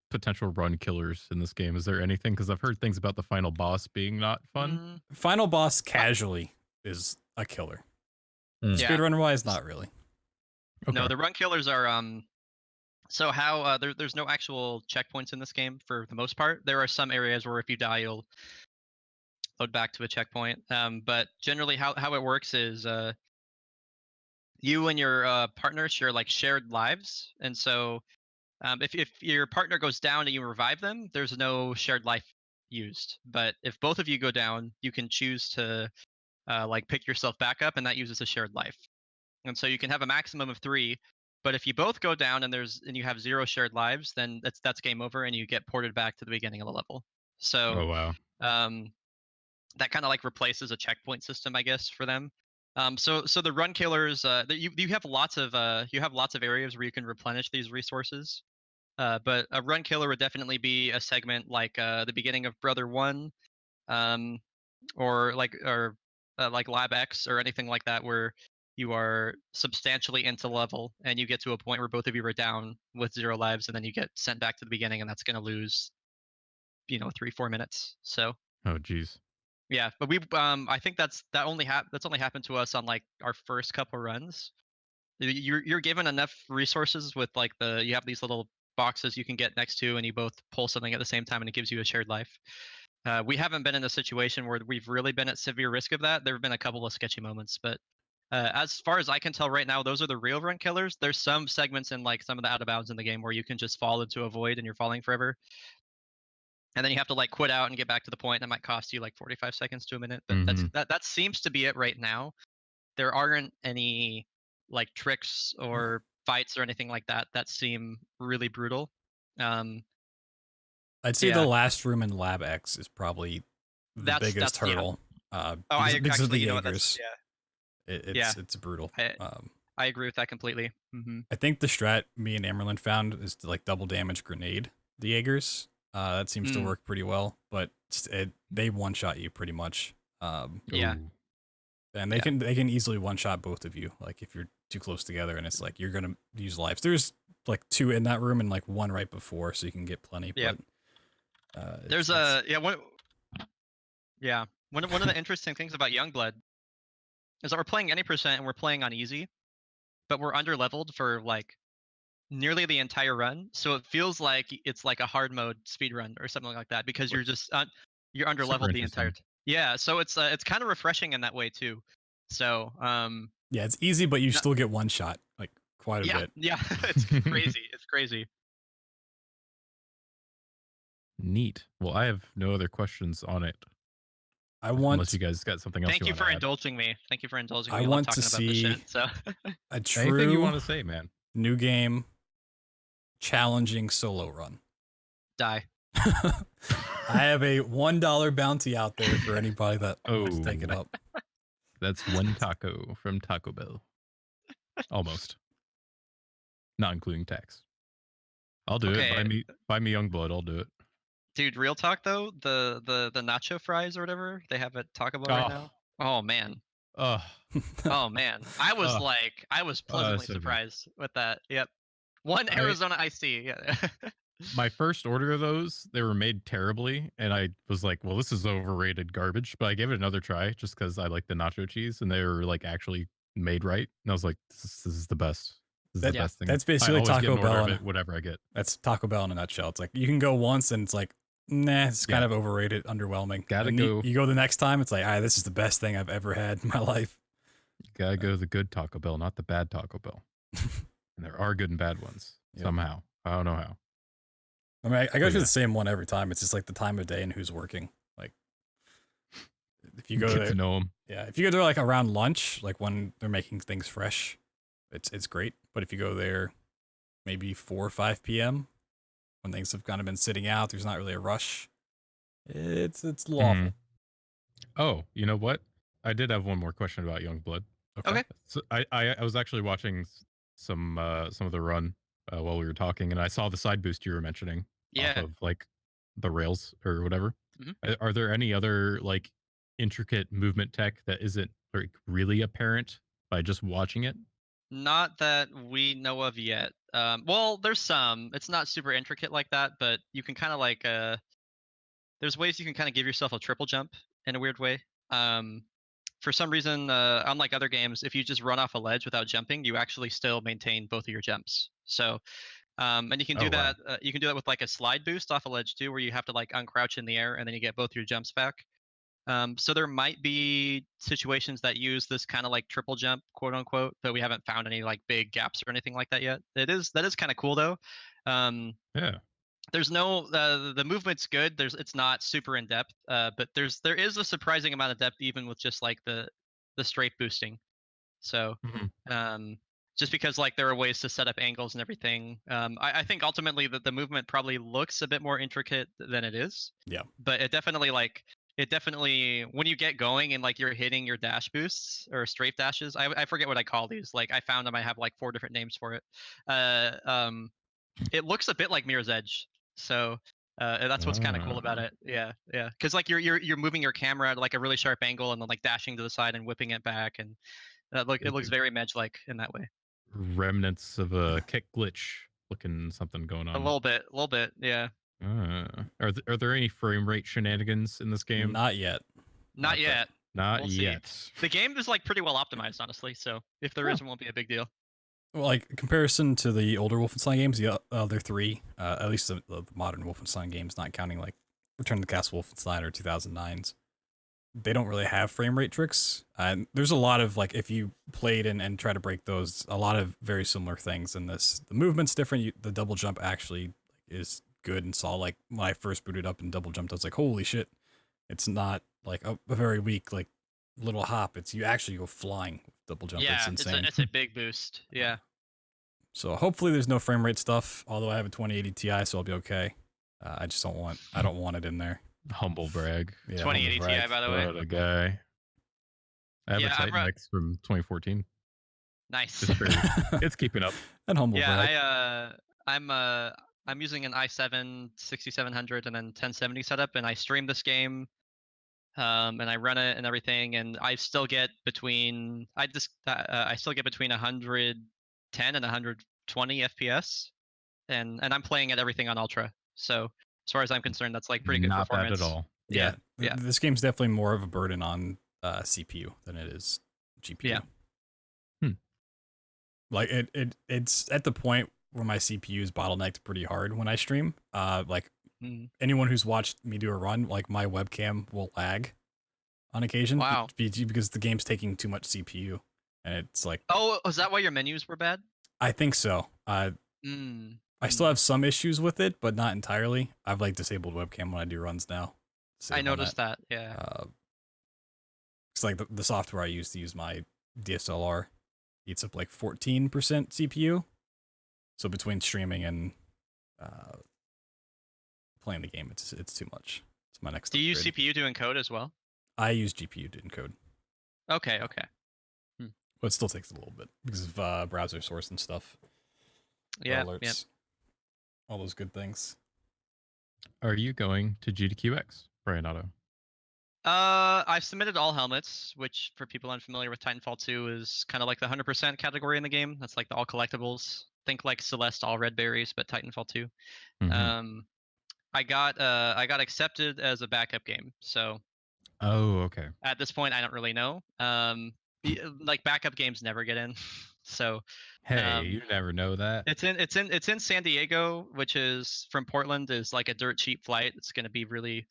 potential run killers in this game? Is there anything? Because I've heard things about the final boss being not fun. Final boss casually is a killer. Speedrun wise, not really. Okay. No, the run killers are so how there's no actual checkpoints in this game for the most part. There are some areas where if you die, you'll load back to a checkpoint. But generally, how it works is you and your partner share like shared lives, and so if your partner goes down and you revive them, there's no shared life used. But if both of you go down, you can choose to like pick yourself back up, and that uses a shared life. And so you can have a maximum of 3. But if you both go down and you have 0 shared lives, then that's game over, and you get ported back to the beginning of the level. So that kind of like replaces a checkpoint system, I guess, for them. So the run killers, you have lots of areas where you can replenish these resources. But a run killer would definitely be a segment like the beginning of Brother 1, or like Lab X or anything like that, where you are substantially into level and you get to a point where both of you are down with 0 lives, and then you get sent back to the beginning, and that's going to lose 3-4 minutes. So Oh, geez. yeah, but I think that's only happened to us on like our first couple runs. You're given enough resources with like you have these little boxes you can get next to, and you both pull something at the same time, and it gives you a shared life. We haven't been in a situation where we've really been at severe risk of that. There have been a couple of sketchy moments, but as far as I can tell right now, those are the real run killers. There's some segments in like some of the out of bounds in the game where you can just fall into a void and you're falling forever, and then you have to like quit out and get back to the point. That might cost you like 45 seconds to a minute, but Mhm. that seems to be it right now. There aren't any like tricks or fights or anything like that that seem really brutal. I'd say Yeah. the last room in Lab X is probably the biggest yeah. hurdle. Oh, Because of the you know what? That's Jaegers. yeah. It's brutal. I agree with that completely. I think the strat me and Amerlin found is to like double damage grenade the Jaegers. That seems to work pretty well, but they one shot you pretty much. Yeah. Ooh. And they can easily one shot both of you. Like if you're too close together, and it's like you're gonna use lives. There's like 2 in that room and like 1 right before, so you can get plenty. Yeah. But There's one of the interesting things about Youngblood is that we're playing any percent and we're playing on easy, but we're under leveled for like nearly the entire run, so it feels like it's like a hard mode speed run or something like that, because you're just you're under Super leveled the entire interesting. yeah, so it's kind of refreshing in that way too. So yeah, it's easy, but you No- still get one shot like quite a bit. yeah, it's crazy. It's crazy. Neat. Well, I have no other questions on it. Unless you guys got something else. Thank you for add. indulging me. Thank you for indulging me. I We love want to talking about this see shit. So a Anything you true want to say, man? new game challenging solo run. die. I have a $1 bounty out there for anybody that wants to take it up. That's 1 taco from Taco Bell. Almost. Not including tax. I'll do Okay. it. Buy me Youngblood. I'll do it. Dude, real talk though, the nacho fries or whatever they have at Taco Bell right now. Oh man. Oh man. I was pleasantly so good. surprised with that. Yep. One Arizona iced tea. Yeah. My first order of those, they were made terribly, and I was like, well, this is overrated garbage, but I gave it another try just because I like the nacho cheese, and they were like actually made right, and I was like, this is the best. This is the best thing. That's I basically always Taco get an order Bell of and it, whatever I get. That's Taco Bell in a nutshell. It's like you can go once and it's like, nah, it's kind of overrated, underwhelming. Gotta and go. You go the next time, it's like, this is the best thing I've ever had in my life. You gotta go to the good Taco Bell, not the bad Taco Bell. And there are good and bad ones somehow. I don't know how. I mean, I go through the same one every time. It's just like the time of day and who's working. Like, if you go get there, to know them. Yeah, if you go there like around lunch, like when they're making things fresh, it's great. But if you go there maybe 4 or 5 p.m. when things have kind of been sitting out, there's not really a rush. It's lawful. Oh, you know what? I did have one more question about Youngblood. Okay. So I was actually watching some of the run while we were talking, and I saw the side boost you were mentioning off of like the rails or whatever. Are there any other like intricate movement tech that isn't like really apparent by just watching it? Not that we know of yet. Well, there's some. It's not super intricate like that, but you can kind of like there's ways you can kind of give yourself a triple jump in a weird way. For some reason, unlike other games, if you just run off a ledge without jumping, you actually still maintain both of your jumps. So, and you can do that. You can do that with like a slide boost off a ledge too, where you have to like uncrouch in the air and then you get both your jumps back. So there might be situations that use this kind of like triple jump, quote unquote, but we haven't found any like big gaps or anything like that yet. That is kind of cool though. Yeah. There's no the movement's good. It's not super in depth, but there is a surprising amount of depth even with just like the straight boosting. So just because like there are ways to set up angles and everything. I think ultimately that the movement probably looks a bit more intricate than it is. Yeah. But it definitely when you get going and like you're hitting your dash boosts or strafe dashes, I forget what I call these. Like I found them. I have like 4 different names for it. It looks a bit like Mirror's Edge. So that's what's kind of cool about it. Yeah. Because like you're moving your camera at like a really sharp angle and then like dashing to the side and whipping it back, and it looks very Medge-like in that way. Remnants of a kick glitch looking something going on. A little bit, yeah. Are there any frame rate shenanigans in this game? Not yet. Not yet. Not We'll see. yet. The game is like pretty well optimized, honestly. So if there is, it won't be a big deal. Well, like comparison to the older Wolfenstein games, the other three, at least the modern Wolfenstein games, not counting like Return to the Castle Wolfenstein or 2009s, they don't really have frame rate tricks. And there's a lot of like if you played and try to break those, a lot of very similar things in this. The movement's different. The double jump actually is good and saw like when I first booted up and double jumped, I was like, holy shit! It's not like a very weak like little hop. It's you actually go flying with double jump. Yeah, It's insane. it's a big boost. Yeah. So hopefully there's no frame rate stuff. Although I have a 2080 Ti, so I'll be okay. I just don't want it in there. Humble brag. Yeah, 2080 humble Ti, brag. by the way. What a guy. I have Yeah, a Titan X from 2014. Nice. It's pretty. It's keeping up. And humble brag. Yeah, I'm using an i7 6700 and then 1070 setup, and I stream this game, and I run it and everything, and I still get between I still get between 110 and 120 FPS, and I'm playing at everything on ultra. So as far as I'm concerned, that's like pretty good Not performance. bad at all. Yeah. This game's definitely more of a burden on CPU than it is GPU. Yeah. Like it's at the point where my CPU is bottlenecked pretty hard when I stream. Like anyone who's watched me do a run, like my webcam will lag on occasion. Wow. Because the game's taking too much CPU, and it's like. Oh, is that why your menus were bad? I think so. I still have some issues with it, but not entirely. I've like disabled webcam when I do runs now. I noticed that. Yeah. It's like the software I use to use my DSLR eats up like 14% CPU. So between streaming and playing the game, it's too much. It's my next. Do you use upgrade. CPU to encode as well? I use GPU to encode. Okay. But it still takes a little bit because of browser source and stuff. Yeah. Alerts, Yeah. all those good things. Are you going to GDQX, Bryonato? I've submitted all helmets, which for people unfamiliar with Titanfall 2 is kind of like the 100% category in the game. That's like the all collectibles. Think like Celeste, all red berries, but Titanfall 2. Mm-hmm. I got accepted as a backup game. So Oh, okay. at this point, I don't really know. Like backup games never get in. So Hey, you never know that. it's in San Diego, which is from Portland, is like a dirt cheap flight. It's going to be really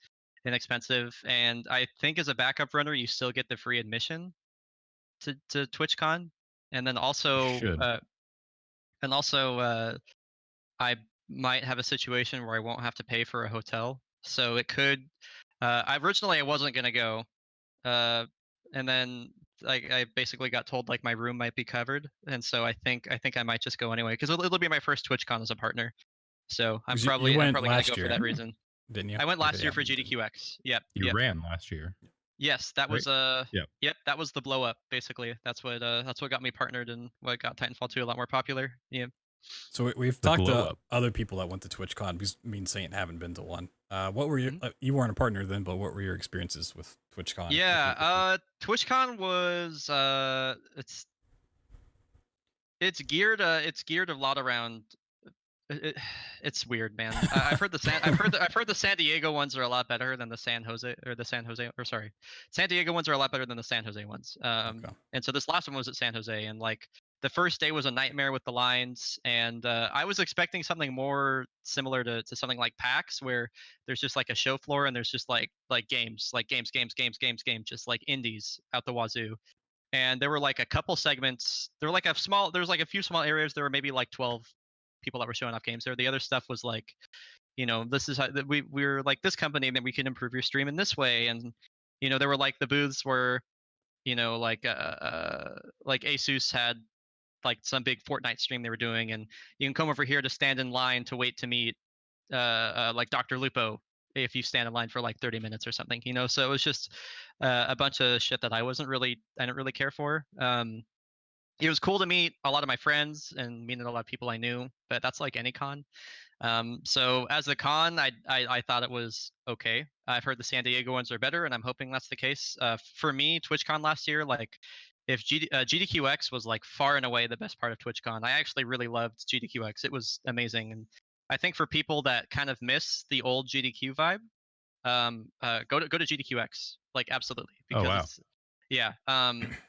inexpensive, and I think as a backup runner, you still get the free admission to TwitchCon, and then also I might have a situation where I won't have to pay for a hotel, so it could. I wasn't gonna go, and then I basically got told like my room might be covered, and so I think I might just go anyway because it'll be my first TwitchCon as a partner. So I'm probably gonna go for that reason. Didn't you? I went last year for GDQX. Yep. You ran last year. Yes, that was Yep. that was the blow up basically. That's what got me partnered and what got Titanfall 2 a lot more popular. Yeah. So we've talked to other people that went to TwitchCon because me and Saint haven't been to one. What were your you weren't a partner then, but what were your experiences with TwitchCon? Yeah, TwitchCon was it's geared a lot around it's weird, man. I've heard the San Diego ones are a lot better than the San Diego ones are a lot better than the San Jose ones. And so this last one was at San Jose, and like the first day was a nightmare with the lines, and I was expecting something more similar to something like PAX, where there's just like a show floor and there's just like games, just like indies out the wazoo. And there were like a couple segments. There were like a few small areas. There were maybe like 12 people that were showing off games there. The other stuff was like, this is how we're like this company, and then we can improve your stream in this way. And there were like the booths where like Asus had like some big Fortnite stream they were doing, and you can come over here to stand in line to wait to meet like Dr. Lupo if you stand in line for like 30 minutes or something. So it was just a bunch of shit that I didn't really care for. It was cool to meet a lot of my friends and meeting a lot of people I knew, but that's like any con. So as a con, I thought it was okay. I've heard the San Diego ones are better, and I'm hoping that's the case. For me, TwitchCon last year, like if GDQX was like far and away the best part of TwitchCon. I actually really loved GDQX. It was amazing, and I think for people that kind of miss the old GDQ vibe, go to GDQX, like absolutely, Oh, because wow. it's yeah,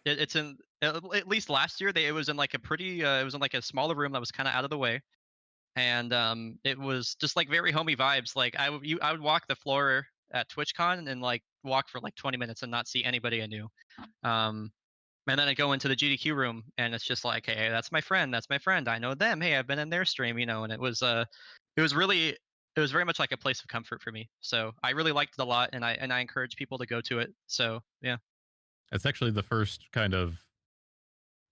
it's in at least last year it was in like a pretty it was in like a smaller room that was kind of out of the way, and it was just like very homey vibes. Like I would walk the floor at TwitchCon and like walk for like 20 minutes and not see anybody I knew. Um, and then I go into the GDQ room and it's just like, hey, that's my friend, that's my friend. I know them. Hey, I've been in their stream, you know. And it was really, it was very much like a place of comfort for me. So I really liked it a lot, and I encourage people to go to it. So yeah. It's actually the first kind of.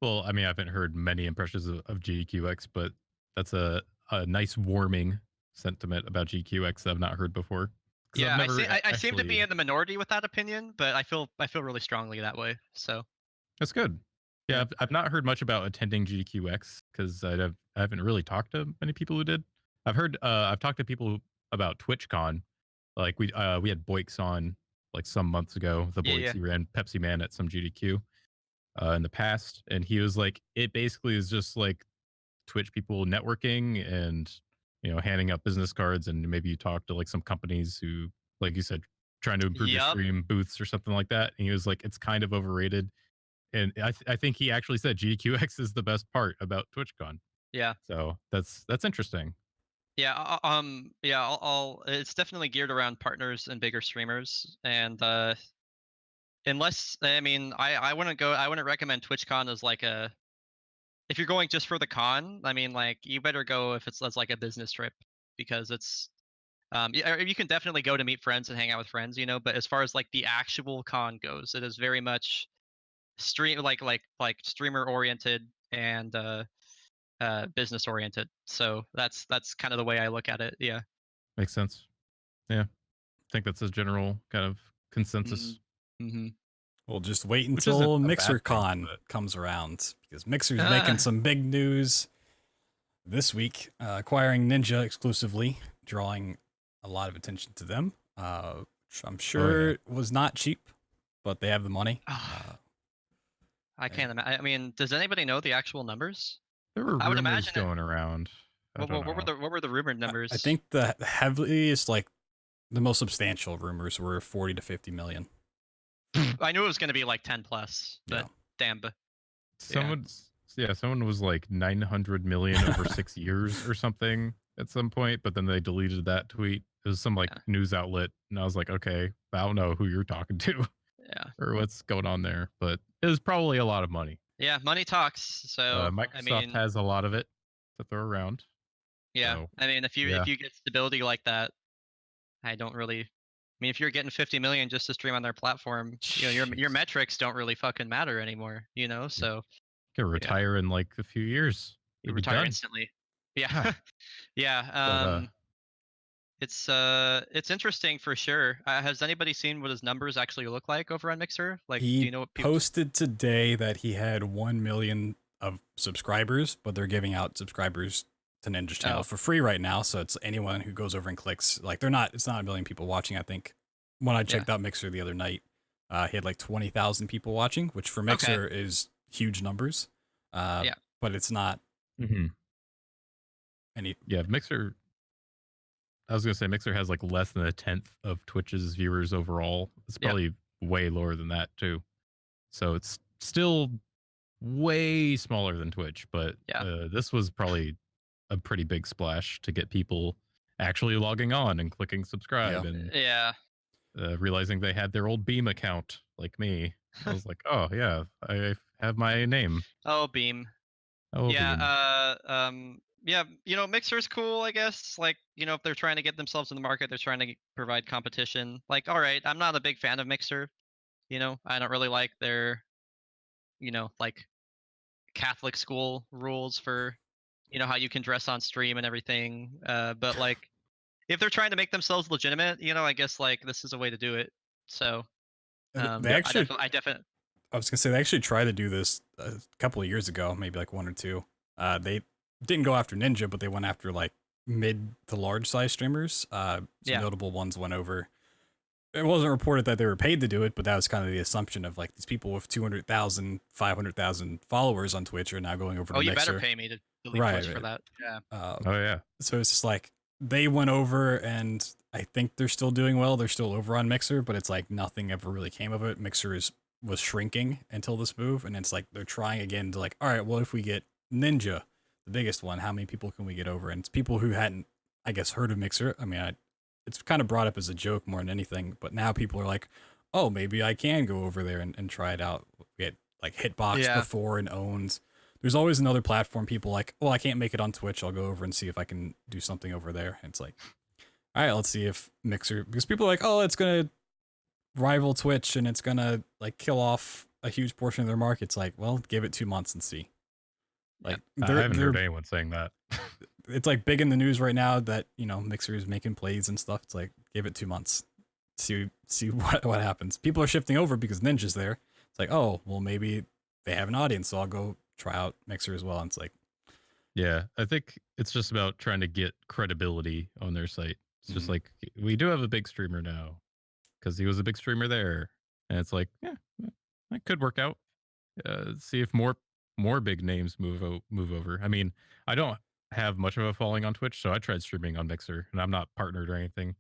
Well, I mean, I haven't heard many impressions of GQX, but that's a nice warming sentiment about GQX that I've not heard before. Because I've Yeah, never I seem to be actually. in the minority with that opinion, but I feel really strongly that way. So That's good. Yeah, yeah. I've not heard much about attending GQX because I haven't really talked to many people who did. I've talked to people about TwitchCon. Like we had Boix on like some months ago. The Yeah, Boix, yeah. he ran Pepsi Man at some GDQ in the past, and he was like, it basically is just like Twitch people networking and handing out business cards, and maybe you talk to like some companies who, like you said, trying to improve your Yup. stream booths or something like that. And he was like, it's kind of overrated. And I think he actually said GQX is the best part about TwitchCon. Yeah. So that's interesting. Yeah, yeah, it's definitely geared around partners and bigger streamers, and unless I mean, I wouldn't recommend TwitchCon as like a if you're going just for the con. I mean, like you better go if it's as like a business trip, because it's you can definitely go to meet friends and hang out with friends, you know. But as far as like the actual con goes, it is very much stream like streamer oriented and business oriented. So that's kind of the way I look at it. Yeah. Makes sense. Yeah, I think that's a general kind of consensus, Mm-hmm. We'll just wait which isn't until a bad thing. MixerCon But comes around, because Mixer's making some big news this week, acquiring Ninja exclusively, drawing a lot of attention to them. Which I'm sure was not cheap, but they have the money. I can't imagine. I mean, does anybody know the actual numbers? there were I would rumors imagine it. going around. I don't know. What were the rumored numbers? I think the heaviest, like the most substantial rumors were 40 to 50 million. I knew it was going to be like 10 plus, but Yeah. damn. Someone was like 900 million over 6 years or something at some point, but then they deleted that tweet. It was some like news outlet, and I was like, okay, I don't know who you're talking to Yeah. or what's going on there, but it was probably a lot of money. Yeah, money talks. So Microsoft I mean, has a lot of it to throw around. yeah. So, I mean, if you get stability like that, I don't really. I mean, if you're getting 50 million just to stream on their platform, you know, your jeez. metrics don't really fucking matter anymore. You know, so You can retire in like a few years. you You'll be retire done. instantly. Yeah. Yeah. Yeah. But, It's interesting for sure. Has anybody seen what his numbers actually look like over on Mixer? Like, do He you know what people? posted today that he had 1 million of subscribers, but they're giving out subscribers to Ninja's channel for free right now. So it's anyone who goes over and clicks. Like it's not a million people watching. I think when I checked out Mixer the other night, he had like 20,000 people watching, which for Mixer is huge numbers. Yeah. But it's not any. Yeah, Mixer. I was gonna say Mixer has like less than a tenth of Twitch's viewers overall. It's probably way lower than that too. So it's still way smaller than Twitch, but this was probably a pretty big splash to get people actually logging on and clicking subscribe and realizing they had their old Beam account like me. I was like, oh yeah, I have my name. Oh, Beam. Oh, Yeah. Beam. Yeah. You know, Mixer's cool, I guess. Like, you know, if they're trying to get themselves in the market, they're trying to provide competition. Like, all right, I'm not a big fan of Mixer. You know, I don't really like their, you know, like Catholic school rules for, you know, how you can dress on stream and everything. But like, if they're trying to make themselves legitimate, you know, I guess like this is a way to do it. So, They actually, I definitely. I was gonna say they actually tried to do this a couple of years ago, maybe like 1 or 2. They didn't go after Ninja, but they went after like mid to large size streamers. Some notable ones went over. It wasn't reported that they were paid to do it, but that was kind of the assumption of like these people with 200,000, 500,000 followers on Twitch are now going over to Mixer. You better pay me to delete posts for that. Yeah. Oh yeah. So it's just like, they went over, and I think they're still doing well. They're still over on Mixer, but it's like nothing ever really came of it. Mixer was shrinking until this move, and it's like they're trying again to like, all right, well, if we get Ninja, the biggest one, how many people can we get over? And it's people who hadn't, I guess, heard of Mixer. I mean, it's kind of brought up as a joke more than anything, but now people are like, oh, maybe I can go over there and try it out. We had like Hitbox Yeah. before and Owns. There's always another platform people like, well, I can't make it on Twitch. I'll go over and see if I can do something over there. And it's like, all right, let's see if Mixer, because people are like, oh, it's going to rival Twitch and it's going to like kill off a huge portion of their market. It's like, well, give it 2 months and see. Like, I haven't heard anyone saying that. It's like big in the news right now that, you know, Mixer is making plays and stuff. It's like, give it 2 months. See what happens. People are shifting over because Ninja's there. It's like, oh, well, maybe they have an audience, so I'll go try out Mixer as well. And it's like, yeah, I think it's just about trying to get credibility on their site. It's just Mhm. like, we do have a big streamer now because he was a big streamer there. And it's like, yeah, that could work out. See if more big names move over. I mean, I don't have much of a following on Twitch, so I tried streaming on Mixer, and I'm not partnered or anything.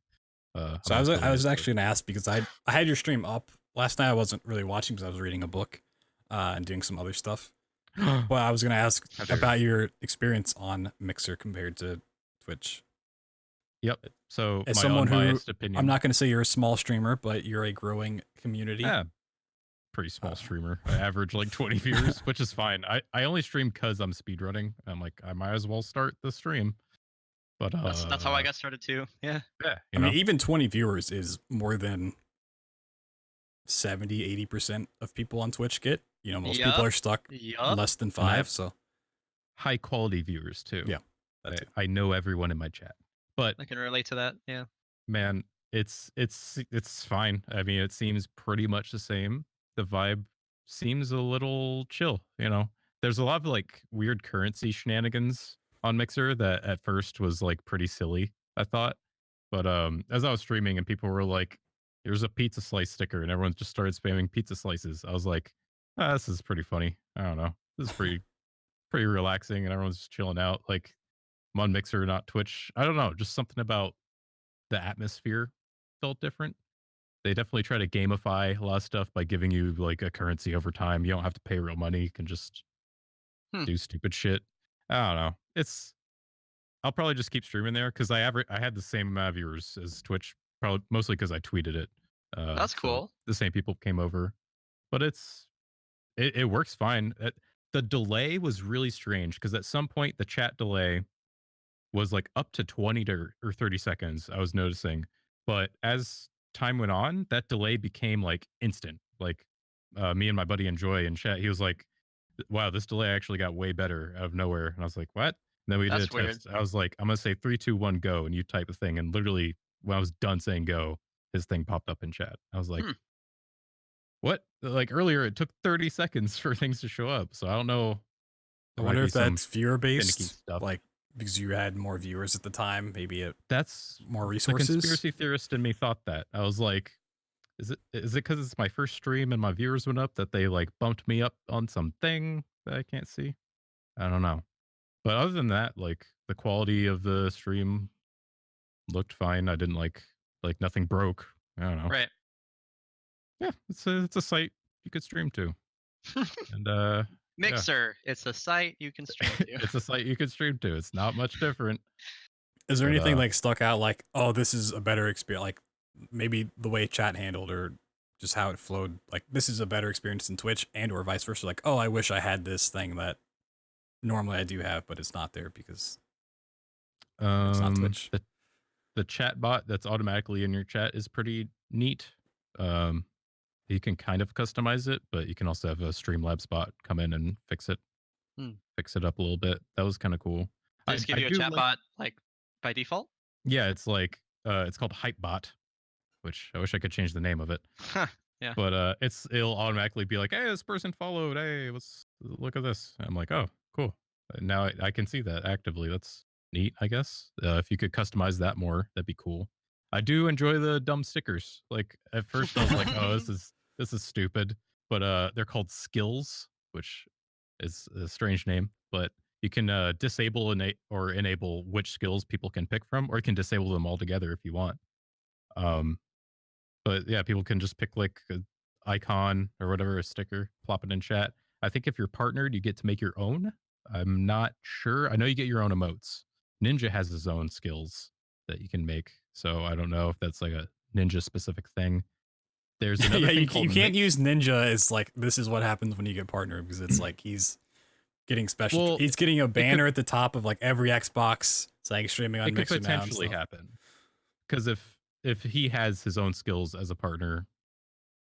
so I'm I an was affiliate, actually gonna ask because I had your stream up last night. I wasn't really watching because I was reading a book and doing some other stuff. so- But I was gonna ask How dare you. about your experience on Mixer compared to Twitch. Yep. So As my someone who, unbiased opinion. I'm not gonna say you're a small streamer, but you're a growing community. Yeah, pretty small streamer. I average like 20 viewers, which is fine. I only stream because I'm speedrunning. I'm like, I might as well start the stream. But That's how I got started too. Yeah. yeah, I mean, even 20 viewers is more than 70-80% of people on Twitch get. You know, most people Yup. are stuck Yup. less than And I 5. have So high quality viewers too. Yeah, that's it. I know everyone in my chat. But I can relate to that. Yeah. man, it's fine. I mean, it seems pretty much the same. The vibe seems a little chill, you know. There's a lot of like weird currency shenanigans on Mixer that at first was like pretty silly, I thought. But as I was streaming and people were like, here's a pizza slice sticker, and everyone just started spamming pizza slices. I was like, ah, this is pretty funny. I don't know. This is pretty relaxing and everyone's just chilling out. Like I'm on Mixer, not Twitch. I don't know, just something about the atmosphere felt different. They definitely try to gamify a lot of stuff by giving you like a currency over time. You don't have to pay real money. You can just Hmm. do stupid shit. I don't know. I'll probably just keep streaming there because I had the same amount of viewers as Twitch, probably mostly because I tweeted it. That's So cool. the same people came over, but it works fine. The delay was really strange because at some point the chat delay was like up to 20 or 30 seconds, I was noticing. But as time went on, that delay became like instant. Like me and my buddy Enjoy in chat, he was like, wow, this delay actually got way better out of nowhere. And I was like, what? And then we did That's a weird. test. I was like, I'm going to say 3, 2, 1, go. And you type a thing. And literally, when I was done saying go, his thing popped up in chat. I was like, Hmm. what? Like earlier, it took 30 seconds for things to show up. So I don't know. I There might wonder be if some that's viewer finicky based, stuff. like because you had more viewers at the time, maybe That's more the resources. conspiracy theorist in me thought that. I was like, is it because it's my first stream and my viewers went up that they like bumped me up on something that I can't see? I don't know. But other than that, like the quality of the stream looked fine. I didn't like nothing broke. I don't know. Right. Yeah, it's a site you could stream to. And Mixer. It's a site you can stream to. it's a site you could stream to. It's not much different. Is there But, anything like stuck out like, oh, this is a better experience, like maybe the way chat handled or just how it flowed, like this is a better experience in Twitch, and or vice versa, like, oh, I wish I had this thing that normally I do have but it's not there because it's not Twitch. the chat bot that's automatically in your chat is pretty neat. You can kind of customize it, but you can also have a Streamlabs bot come in and fix it up a little bit. That was kind of cool. They just give you a chatbot like by default? Yeah, it's like it's called Hypebot, which I wish I could change the name of it. Yeah. But it'll automatically be like, hey, this person followed. Hey, look at this. And I'm like, oh, cool. Now I can see that actively. That's neat, I guess. If you could customize that more, that'd be cool. I do enjoy the dumb stickers. Like at first I was like, oh, this is stupid. But they're called skills, which is a strange name. But You can disable or enable which skills people can pick from, or you can disable them altogether if you want. Um, but yeah, people can just pick like an icon or whatever, a sticker, plop it in chat. I think if you're partnered, you get to make your own. I'm not sure. I know you get your own emotes. Ninja has his own skills that you can make. So I don't know if that's like a Ninja specific thing. There's another Yeah, thing you called can't mix. use Ninja as like this is what happens when you get partnered because it's like he's getting special. Well, He's getting a it could banner at the top of like every Xbox saying streaming on it could Mixer now and potentially stuff. happen because if he has his own skills as a partner,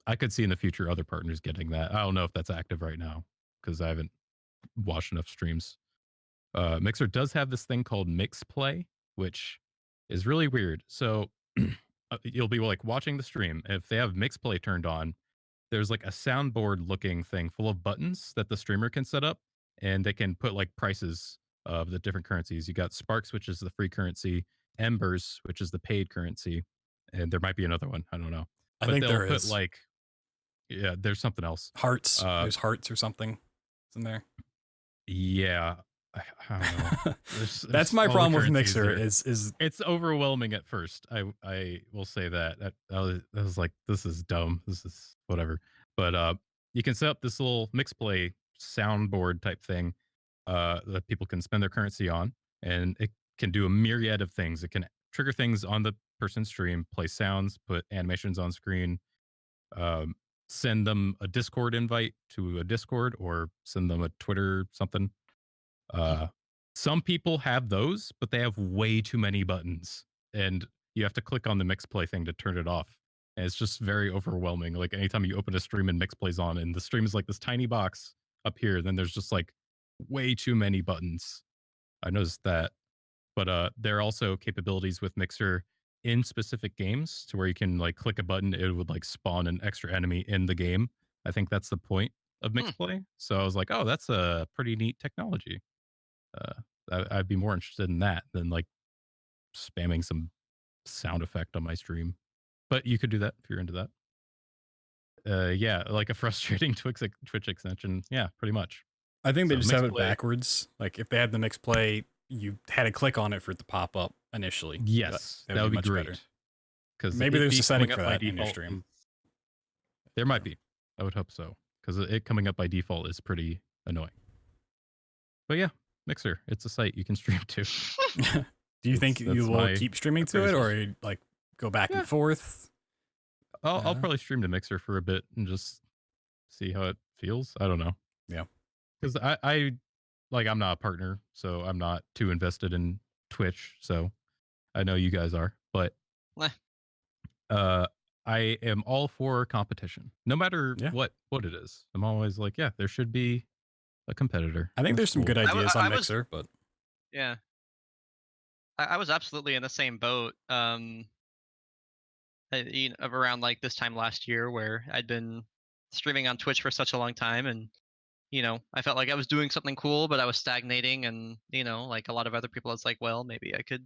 I could see in the future other partners getting that. I don't know if that's active right now because I haven't watched enough streams. Mixer does have this thing called Mix Play, which is really weird. So you'll be like watching the stream. If they have Mix Play turned on, there's like a soundboard looking thing full of buttons that the streamer can set up, and they can put like prices of the different currencies. You got Sparks, which is the free currency, Embers, which is the paid currency, and there might be another one. I don't know, I but think they'll there put is like there's something else. hearts. Uh, There's hearts or something in there. yeah, I don't know. That's There's my all the problem with currencies Mixer there. is It's overwhelming at first. I will say that. I was like, this is dumb. This is whatever. But you can set up this little mix play soundboard type thing that people can spend their currency on, and it can do a myriad of things. It can trigger things on the person's stream, play sounds, put animations on screen, um, send them a Discord invite to a Discord, or send them a Twitter something. Uh, some people have those, but they have way too many buttons, and you have to click on the mix play thing to turn it off. And it's just very overwhelming. Like anytime you open a stream and mix plays on, and the stream is like this tiny box up here, then there's just like way too many buttons. I noticed that. But there are also capabilities with Mixer in specific games to where you can like click a button, it would like spawn an extra enemy in the game. I think that's the point of mix Hmm. play. So I was like, oh, that's a pretty neat technology. Uh, I'd be more interested in that than like spamming some sound effect on my stream. But you could do that if you're into that. Yeah, like a frustrating Twitch extension. Yeah, pretty much. I think they So just mix have it play. backwards. Like if they had the Mix Play, you had to click on it for it to pop up initially. Yes, that would be much great. better. Because Maybe there's a setting for that in your stream. There might be. I would hope so. Because it coming up by default is pretty annoying. But yeah, Mixer. It's a site you can stream to. Do you think you will keep streaming to it, or like go back and forth? I'll probably stream to Mixer for a bit and just see how it feels. I don't know. Yeah. Because I'm not a partner, so I'm not too invested in Twitch. So I know you guys are, but I am all for competition, no matter what it is. I'm always like, yeah, there should be a competitor. I think That's there's some cool. good ideas on Mixer, but yeah, I was absolutely in the same boat. Around like this time last year, where I'd been streaming on Twitch for such a long time, and I felt like I was doing something cool, but I was stagnating, and like a lot of other people, it's like, well, maybe I could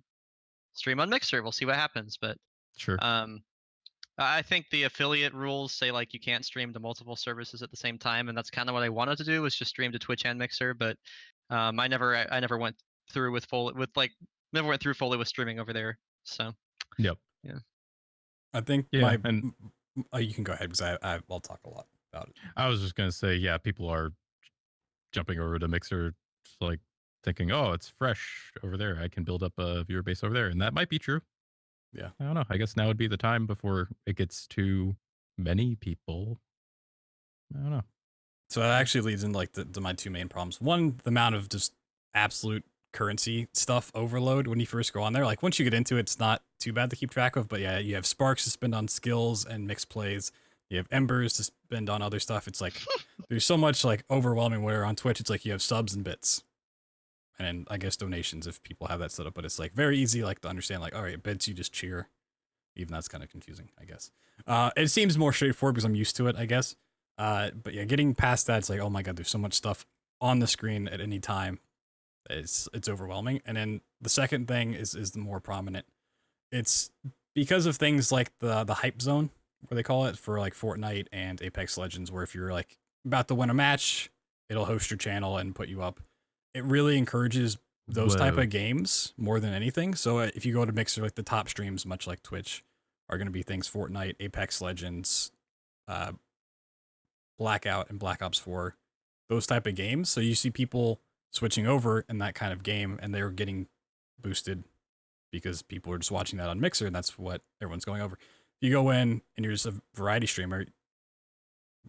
stream on Mixer. We'll see what happens. But sure. I think the affiliate rules say like you can't stream to multiple services at the same time, and that's kind of what I wanted to do, was just stream to Twitch and Mixer. But I never went through with never went through fully with streaming over there. So yep. Yeah. I think you can go ahead because I'll talk a lot about it. I was just gonna say, yeah, people are jumping over to Mixer, like thinking, oh, it's fresh over there. I can build up a viewer base over there, and that might be true. Yeah, I don't know. I guess now would be the time before it gets too many people. I don't know. So that actually leads into like to my two main problems. One, the amount of just absolute currency stuff overload when you first go on there. Like once you get into it, it's not too bad to keep track of. But yeah, you have sparks to spend on skills and mixed plays. You have embers to spend on other stuff. It's like there's so much like overwhelming. Where on Twitch, it's like you have subs and bits, and I guess donations if people have that set up. But it's like very easy like to understand. Like all right, bits you just cheer. Even that's kind of confusing, I guess. It seems more straightforward because I'm used to it, I guess. But yeah, getting past that, it's like, oh my god, there's so much stuff on the screen at any time. It's overwhelming. And then the second thing is the more prominent. It's because of things like the hype zone, where they call it, for like Fortnite and Apex Legends, where if you're like about to win a match, it'll host your channel and put you up. it really encourages those type Whoa. of games more than anything. So if you go to Mixer, like the top streams, much like Twitch, are going to be things Fortnite, Apex Legends, uh, Blackout, and Black Ops 4, those type of games. So you see people switching over in that kind of game, and they're getting boosted because people are just watching that on Mixer, and that's what everyone's going over. If you go in and you're just a variety streamer,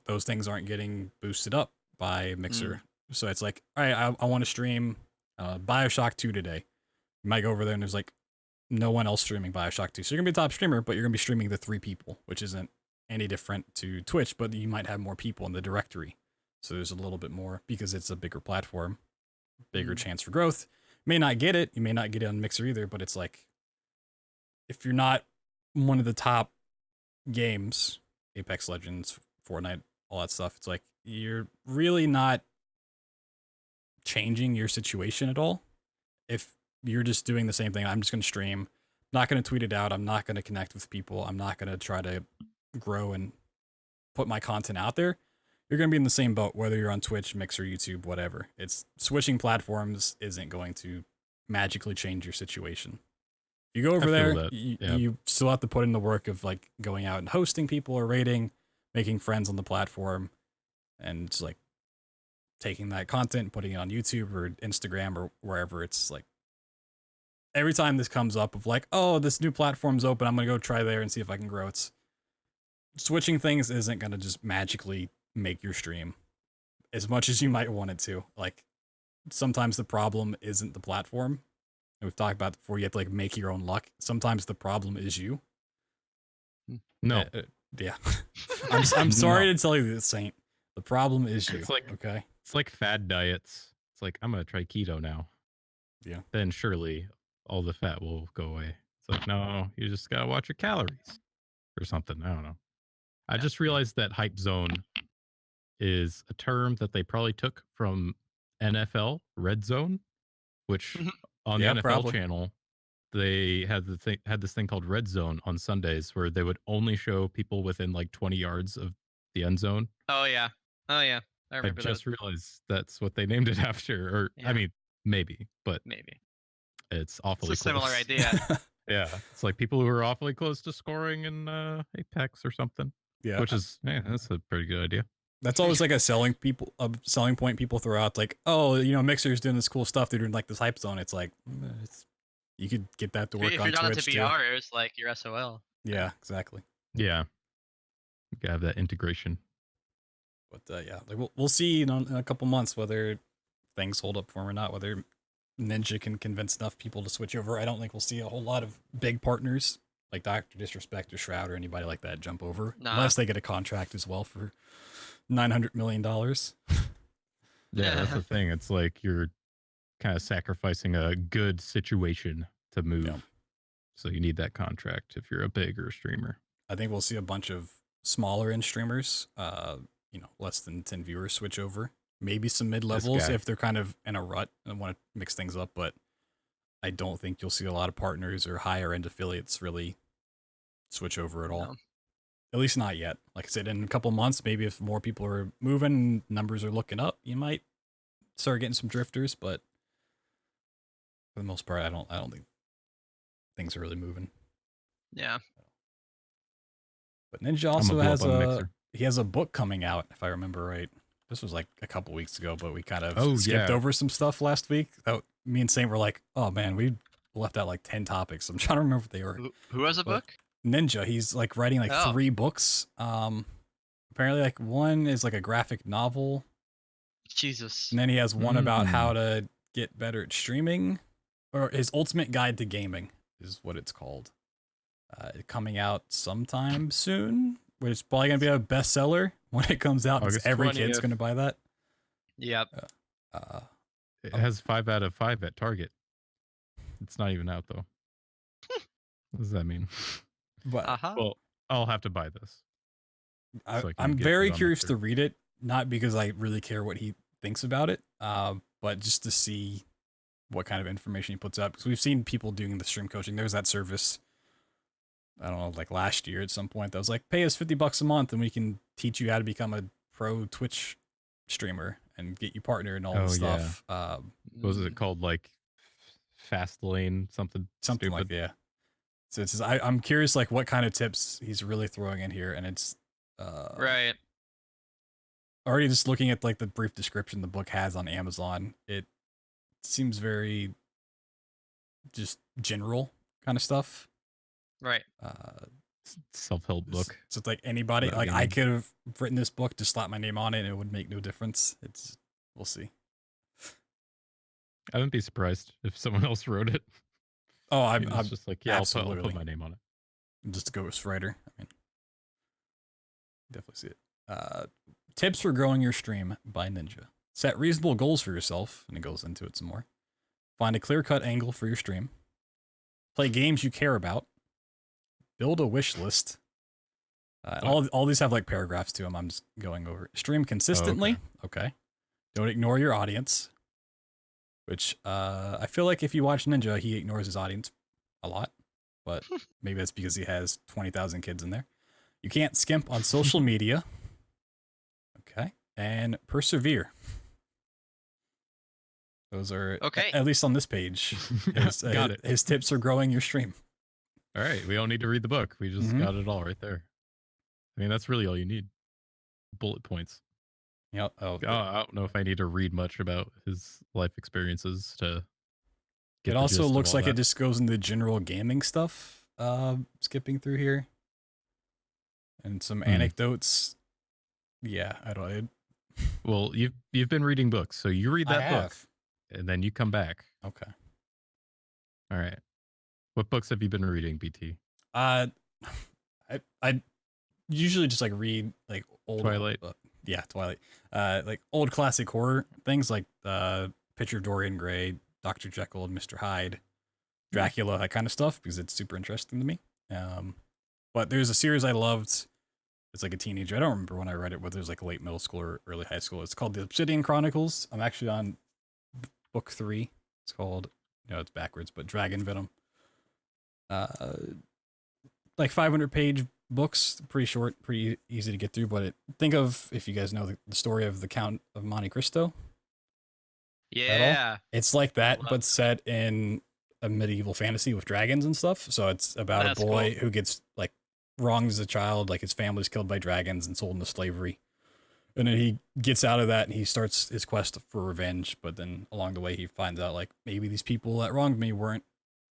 those things aren't getting boosted up by Mixer. So it's like, all right, I want to stream Bioshock 2 today. You might go over there and there's like no one else streaming Bioshock 2. So you're going to be a top streamer, but you're going to be streaming the 3 people, which isn't any different to Twitch, but you might have more people in the directory. So there's a little bit more because it's a bigger platform, bigger chance for growth. You may not get it. You may not get it on Mixer either, but it's like, if you're not one of the top games, Apex Legends, Fortnite, all that stuff, it's like you're really not changing your situation at all. If you're just doing the same thing, I'm just going to stream, not going to tweet it out, I'm not going to connect with people, I'm not going to try to grow and put my content out there, you're going to be in the same boat, whether you're on Twitch, Mixer, YouTube, whatever. It's switching platforms isn't going to magically change your situation. You go over there, you still have to put in the work of like going out and hosting people or raiding, making friends on the platform, and just like taking that content, putting it on YouTube or Instagram or wherever. It's like every time this comes up of like, oh, this new platform's open, I'm gonna go try there and see if I can grow. It's switching things isn't gonna just magically make your stream as much as you might want it to. Like sometimes the problem isn't the platform. And we've talked about it before. You have to like make your own luck. Sometimes the problem is you. No. Yeah. I'm sorry to tell you this, Saint. The problem is you. It's like, okay. It's like fad diets. It's like, I'm gonna try keto now. Yeah. Then surely all the fat will go away. It's like, no, you just gotta watch your calories or something. I don't know. I just realized that hype zone is a term that they probably took from NFL Red Zone, which on the NFL channel they had this thing called Red Zone on Sundays where they would only show people within like 20 yards of the end zone. Oh yeah. I remember just realized that's what they named it after. Or I mean, maybe, but maybe it's awfully it's a close. similar idea. Yeah, it's like people who are awfully close to scoring in Apex or something. Yeah, which is that's a pretty good idea. That's always like a selling point people throw out. Like, oh, you know, Mixer's doing this cool stuff. They're doing like this hype zone. It's like, you could get that to work if on you're not Twitch into VR, it's like your SOL. Yeah, exactly. Yeah, you gotta have that integration. But yeah, like we'll see in a couple months whether things hold up for him or not. Whether Ninja can convince enough people to switch over. I don't think we'll see a whole lot of big partners like Dr. Disrespect or Shroud or anybody like that jump over, unless they get a contract as well for $900 million. Yeah, that's the thing. It's like you're kind of sacrificing a good situation to move. Yeah. So you need that contract if you're a bigger streamer. I think we'll see a bunch of smaller end streamers, you know, less than 10 viewers switch over. Maybe some mid-levels if they're kind of in a rut and want to mix things up, but I don't think you'll see a lot of partners or higher end affiliates really switch over at all. No. At least not yet. Like I said, in a couple months, maybe if more people are moving, numbers are looking up, you might start getting some drifters, but for the most part, I don't think things are really moving. Yeah. But Ninja also has a book coming out, if I remember right. This was like a couple weeks ago, but we kind of skipped over some stuff last week. Me and Saint were like, oh man, we left out like 10 topics. I'm trying to remember what they were. Who has a book? Ninja. He's like writing like 3 books. Apparently like one is like a graphic novel. Jesus. And then he has one about how to get better at streaming, or his ultimate guide to gaming is what it's called. Coming out sometime soon, which is probably gonna be a bestseller when it comes out. Because every kid's gonna buy that. Yep. It has 5 out of 5 at Target. It's not even out though. What does that mean? But well, I'll have to buy this. I'm very curious to read it, not because I really care what he thinks about it, but just to see what kind of information he puts up. Because we've seen people doing the stream coaching. There's that service, I don't know, like last year at some point that was like, pay us $50 a month and we can teach you how to become a pro Twitch streamer and get you partnered and all Oh, this yeah. stuff. What was it called? Like Fast Lane, something Something like stupid. that. Yeah. So it's just, I'm curious like what kind of tips he's really throwing in here, and it's Right. already just looking at like the brief description the book has on Amazon, it seems very just general kind of stuff. Right. Self-help book. So it's like anybody, about like I gaming. could have written this book, just slap my name on it, and it would make no difference. We'll see. I wouldn't be surprised if someone else wrote it. Oh, It's I'm just like, yeah, I'll absolutely put my name on it. just a ghostwriter. I mean, definitely see it. Tips for growing your stream by Ninja. Set reasonable goals for yourself, and it goes into it some more. Find a clear-cut angle for your stream. Play games you care about. Build a wish list. All these have like paragraphs to them. I'm just going over. Stream consistently. Okay. Don't ignore your audience. Which I feel like if you watch Ninja, he ignores his audience a lot. But maybe that's because he has 20,000 kids in there. You can't skimp on social media. Okay. And persevere. Those are, Okay. at least on this page, Got it. his tips for growing your stream. All right, we don't need to read the book. We just got it all right there. I mean, that's really all you need. Bullet points. Yep. I don't know if I need to read much about his life experiences to get It the also gist of looks all like that. it just goes into general gaming stuff. Skipping through here. And some anecdotes. Yeah, I don't. Well, you've been reading books, so you read that book, and then you come back. Okay. All right. What books have you been reading, BT? I usually just like read like old Twilight. Yeah, Twilight. Like old classic horror things like Picture of Dorian Gray, Dr. Jekyll and Mr. Hyde, Dracula, that kind of stuff because it's super interesting to me. But there's a series I loved. It's like a teenager. I don't remember when I read it, whether it was like late middle school or early high school. It's called The Obsidian Chronicles. I'm actually on book 3. It's called, it's backwards, but Dragon Venom. Like 500-page books, pretty short, pretty easy to get through. But think of, if you guys know the story of the Count of Monte Cristo. Yeah. It's like that, but set in a medieval fantasy with dragons and stuff. So it's about a boy who gets like wronged as a child, like his family's killed by dragons and sold into slavery. And then he gets out of that and he starts his quest for revenge. But then along the way, he finds out like maybe these people that wronged me weren't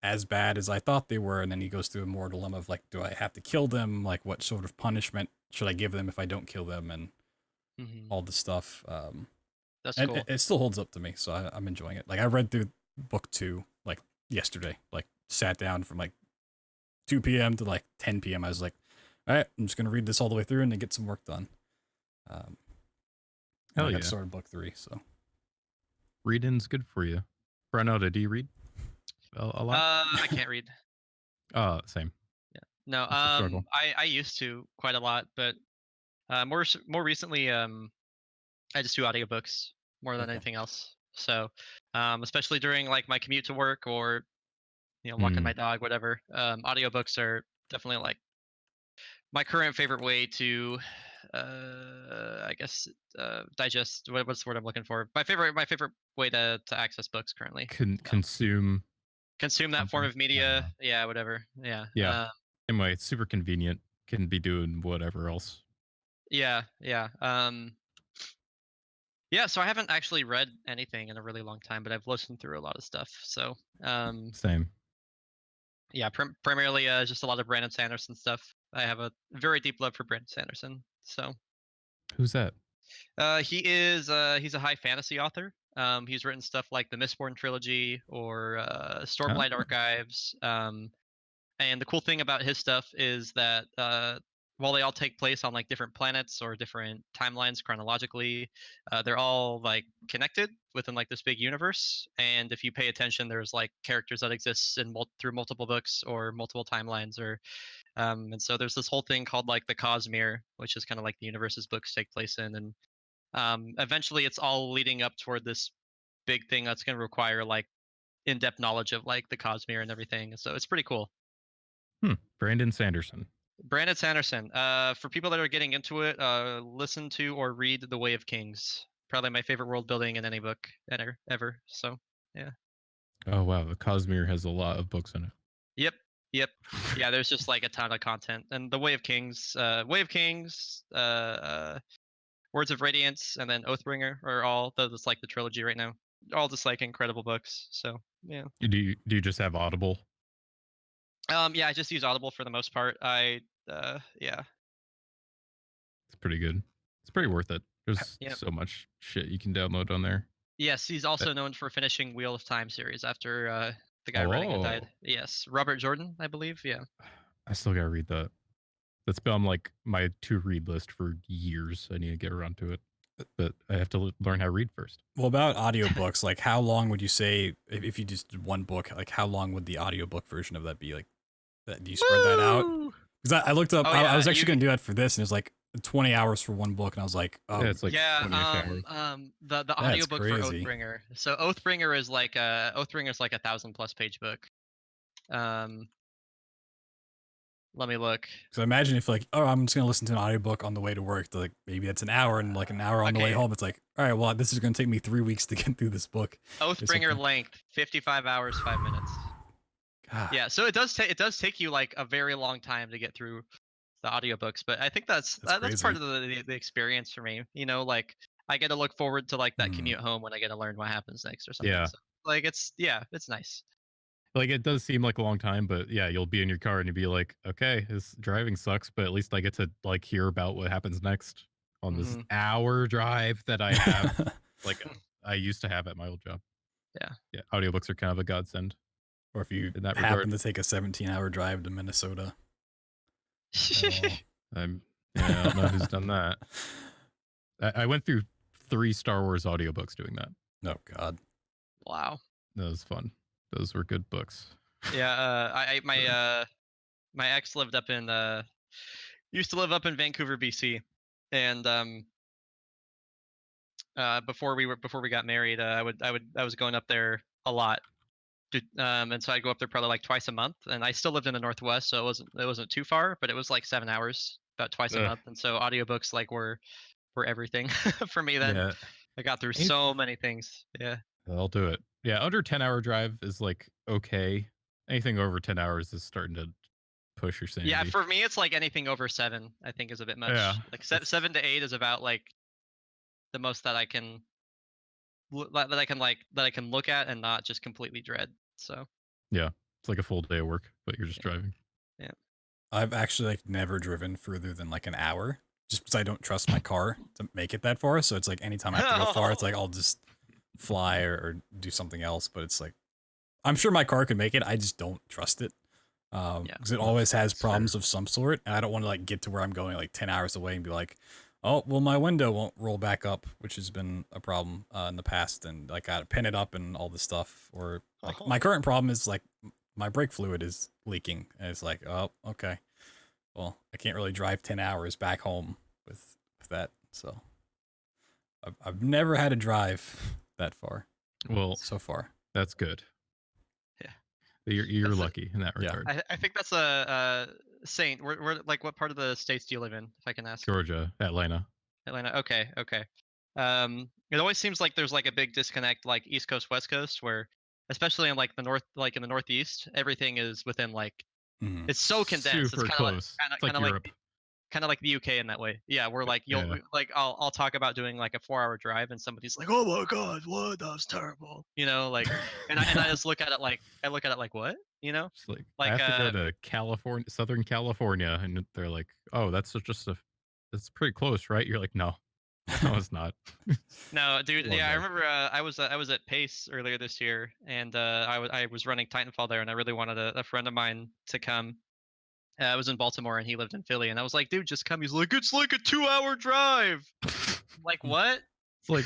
as bad as I thought they were. And then he goes through a moral dilemma of like, do I have to kill them? Like, what sort of punishment should I give them if I don't kill them? And all this stuff. That's and cool. it still holds up to me. So I'm enjoying it. Like I read through book 2 like yesterday, like sat down from like 2 p.m. to like 10 p.m. I was like, all right, I'm just going to read this all the way through and then get some work done. I got started book 3, so. Reading's good for you. Bryonato, do you read a lot? I can't read. Same. Yeah. No, struggle. I used to quite a lot, but more recently, I just do audiobooks more than anything else. So, especially during like my commute to work or, walking my dog, whatever, audiobooks are definitely like my current favorite way to, I guess, digest. What's the word I'm looking for? My favorite way to access books currently. Consume that form of media. Yeah, whatever. Yeah. Yeah. Anyway, it's super convenient. Can be doing whatever else. Yeah. Yeah. Yeah. So I haven't actually read anything in a really long time, but I've listened through a lot of stuff. So. Same. Yeah. Primarily, just a lot of Brandon Sanderson stuff. I have a very deep love for Brandon Sanderson. So. Who's that? He's a high fantasy author. He's written stuff like the Mistborn trilogy or Stormlight Archives. And the cool thing about his stuff is that while they all take place on like different planets or different timelines chronologically, they're all like connected within like this big universe. And if you pay attention, there's like characters that exist in through multiple books or multiple timelines or and so there's this whole thing called like the Cosmere, which is kind of like the universe's books take place in, and eventually it's all leading up toward this big thing that's going to require like in-depth knowledge of like the Cosmere and everything. So it's pretty cool. Brandon Sanderson. Brandon Sanderson. For people that are getting into it, listen to or read The Way of Kings. probably my favorite world building in any book ever. So yeah. Oh wow, the Cosmere has a lot of books in it. Yep. Yep. Yeah, there's just like a ton of content, and the Way of Kings, Words of Radiance, and then Oathbringer are all that's like the trilogy right now. All just like incredible books. So yeah. Do you just have Audible? Yeah, I just use Audible for the most part. Yeah. It's pretty good. It's pretty worth it. There's Yep. so much shit you can download on there. Yes, he's also known for finishing Wheel of Time series after the guy running it died. Yes, Robert Jordan, I believe. Yeah. I still gotta read that. That's been on like my to read list for years. I need to get around to it, but I have to learn how to read first. Well, about audiobooks, like how long would you say if you just did one book, like how long would the audiobook version of that be? Like, do you spread that out? Woo! Because I looked up, Oh, I yeah, was actually you- going to do that for this, and it was like 20 hours for one book, and I was like, oh, Yeah, it's like 20 hours. The audiobook for crazy. Oathbringer. So Oathbringer is like a 1,000+ page book. Let me look. So imagine if like, oh, I'm just gonna listen to an audiobook on the way to work. Like maybe that's an hour, and like an hour on the way Okay. home. It's like, all right, well, this is gonna take me 3 weeks to get through this book. Oathbringer something. length 55 hours 5 minutes. God. Yeah, so it does take you like a very long time to get through the audiobooks, but I think that's part crazy. of the experience for me. You know, like I get to look forward to like that commute home when I get to learn what happens next or something. Yeah. So, like it's nice. Like it does seem like a long time, but yeah, you'll be in your car and you'll be like, okay, this driving sucks, but at least I get to like hear about what happens next on this hour drive that I have. Like I used to have at my old job. Yeah. Yeah. Audiobooks are kind of a godsend. Or if you in that happen regard. to take a 17-hour drive to Minnesota. I don't know who's done that. I went through 3 Star Wars audiobooks doing that. Oh God. Wow. That was fun. Those were good books. Yeah, my ex lived up in used to live up in Vancouver, BC, and before we got married, I was going up there a lot, and so I'd go up there probably like twice a month, and I still lived in the Northwest, so it wasn't too far, but it was like 7 hours about twice a month, and so audiobooks like were everything for me then. Yeah. I got through so many things. Yeah. I'll do it. Yeah, under 10-hour drive is like okay. Anything over 10 hours is starting to push your sanity. Yeah, for me it's like anything over 7 I think is a bit much. Yeah, like 7 to 8 is about like the most that I can look at and not just completely dread. So yeah, it's like a full day of work, but you're just driving. Yeah. I've actually like never driven further than like an hour, just because I don't trust my car to make it that far. So it's like anytime I have to go far, it's like I'll just fly or do something else. But it's like I'm sure my car could make it. I just don't trust it. Because it always has problems of some sort, and I don't want to like get to where I'm going like 10 hours away and be like, oh, well, my window won't roll back up, which has been a problem in the past, and like I gotta pin it up and all this stuff. Or like my current problem is like my brake fluid is leaking, and it's like, oh, okay, well, I can't really drive 10 hours back home with that. So I've never had to drive that far. Well, so far, that's good. Yeah, you're lucky in that regard. I think that's a Saint. We're like, what part of the states do you live in, if I can ask? Georgia, Atlanta. Okay. It always seems like there's like a big disconnect, like East Coast, West Coast, where especially in like the north, like in the Northeast, everything is within like it's so condensed. Super it's close. Kind of Europe. like the UK in that way. Yeah, we're like like I'll talk about doing like a 4-hour drive, and somebody's like, "Oh my God, what? That was terrible." You know, like, and I just look at it like what? You know, It's like, like I have to go to California, Southern California, and they're like, "Oh, that's that's pretty close, right?" You're like, "No, no, it's not." No, dude. Yeah, I remember I was at Pace earlier this year, and I was running Titanfall there, and I really wanted a friend of mine to come. I was in Baltimore, and he lived in Philly, and I was like, "Dude, just come." He's like, "It's like a 2-hour drive." I'm like, what? It's like,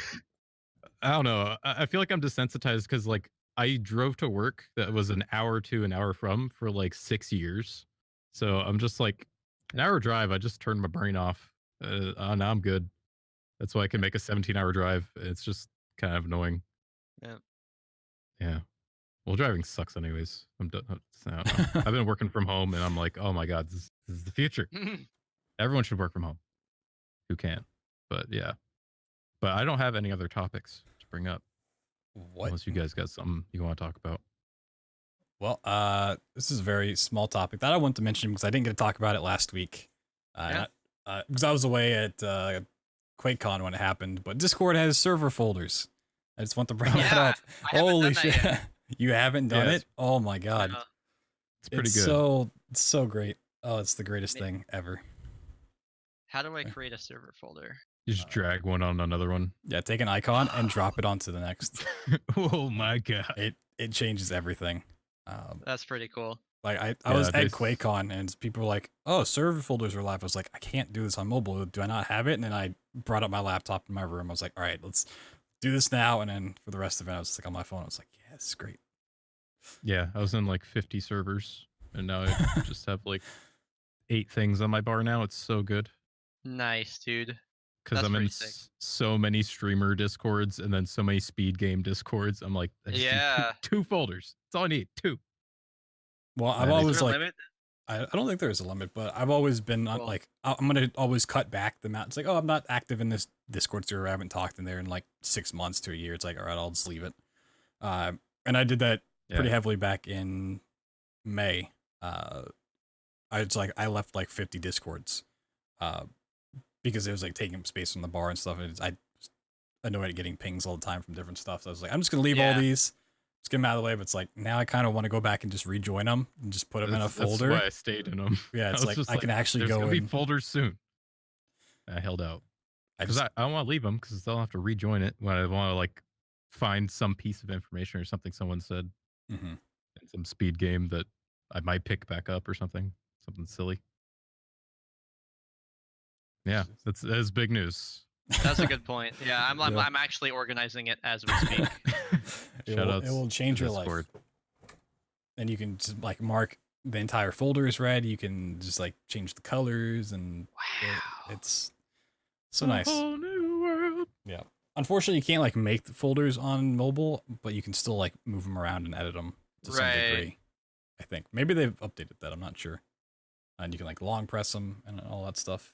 I don't know. I feel like I'm desensitized because like I drove to work that was an hour to an hour from for like 6 years. So I'm just like, an hour drive, I just turned my brain off. Now I'm good. That's why I can make a 17-hour drive. It's just kind of annoying. Yeah. Yeah. Well, driving sucks anyways. I'm done. I don't know. I've been working from home and I'm like, oh my God, this is the future. Everyone should work from home. Who can? But yeah. But I don't have any other topics to bring up What? unless you guys got something you want to talk about. Well, this is a very small topic that I want to mention because I didn't get to talk about it last week. Yeah. Because I was away at QuakeCon when it happened. But Discord has server folders. I just want to bring that Yeah, up. I haven't Holy done that shit! yet. You haven't done Yeah, it? Oh my god! Uh, It's pretty good. It's so great. Oh, it's the greatest thing ever. how do I create a server folder? You just drag one on another one. Yeah, take an icon and drop it onto the next. Oh my god. It changes everything. That's pretty cool. Like I Yeah, was at this- QuakeCon and people were like, "Oh, server folders are live." I was like, "I can't do this on mobile. Do I not have it?" And then I brought up my laptop in my room. I was like, "All right, let's do this now." And then for the rest of it, I was just like on my phone. I was like, "Yeah, this is great." Yeah, I was in like 50 servers, and now I just have like 8 things on my bar now. It's so good Nice, dude. because That's I'm in pretty sick. so many streamer discords and then so many speed game discords. I'm like, I just need Yeah. two folders. That's all I need. 2. Well, I've And always Is there a like limit? I don't think there is a limit, but I've always been Cool. like I'm gonna always cut back the amount. It's like, oh, I'm not active in this Discord server. I haven't talked in there in like 6 months to a year. It's like, all right, I'll just leave it. And I did that pretty Yeah. heavily back in May. I left like 50 Discords, because it was like taking up space from the bar and stuff. And I annoyed at getting pings all the time from different stuff. So I was like, I'm just gonna leave all Yeah. these, just get them out of the way. But it's like now I kind of want to go back and just rejoin them and just put them in a folder. That's why I stayed in them. Yeah, it's like I can actually There's go gonna be in. folders soon. I held out I because just, I want to leave them because I'll have to rejoin it when I want to like find some piece of information or something someone said mhm. in some speed game that I might pick back up or something silly. Yeah, that is big news. That's a good point. Yeah, I'm Yeah. I'm actually organizing it as we speak. It Shout will, outs it will change to your life. Discord. And you can just like mark the entire folder as red. You can just like change the colors, and Wow. it's so nice. A whole new world. Yeah. Unfortunately, you can't like make the folders on mobile, but you can still like move them around and edit them to some Right. degree. I think maybe they've updated that. I'm not sure. And you can like long press them and all that stuff.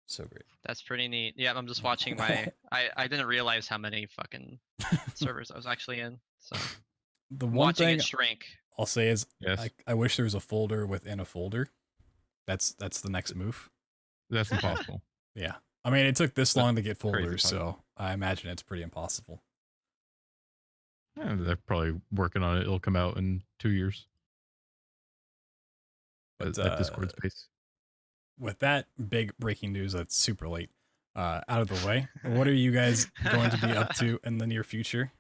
So great. That's pretty neat. Yeah, I'm just watching my. I didn't realize how many fucking servers I was actually in. So The I'm one watching thing it shrink. I'll say is Yes, I wish there was a folder within a folder. That's the next move. that's impossible. Yeah. I mean, it took this That's long to get crazy folders, so possible. I imagine it's pretty impossible. Yeah, they're probably working on it. It'll come out in 2 years. But At Discord space. with that big breaking news that's super late out of the way, what are you guys going to be up to in the near future?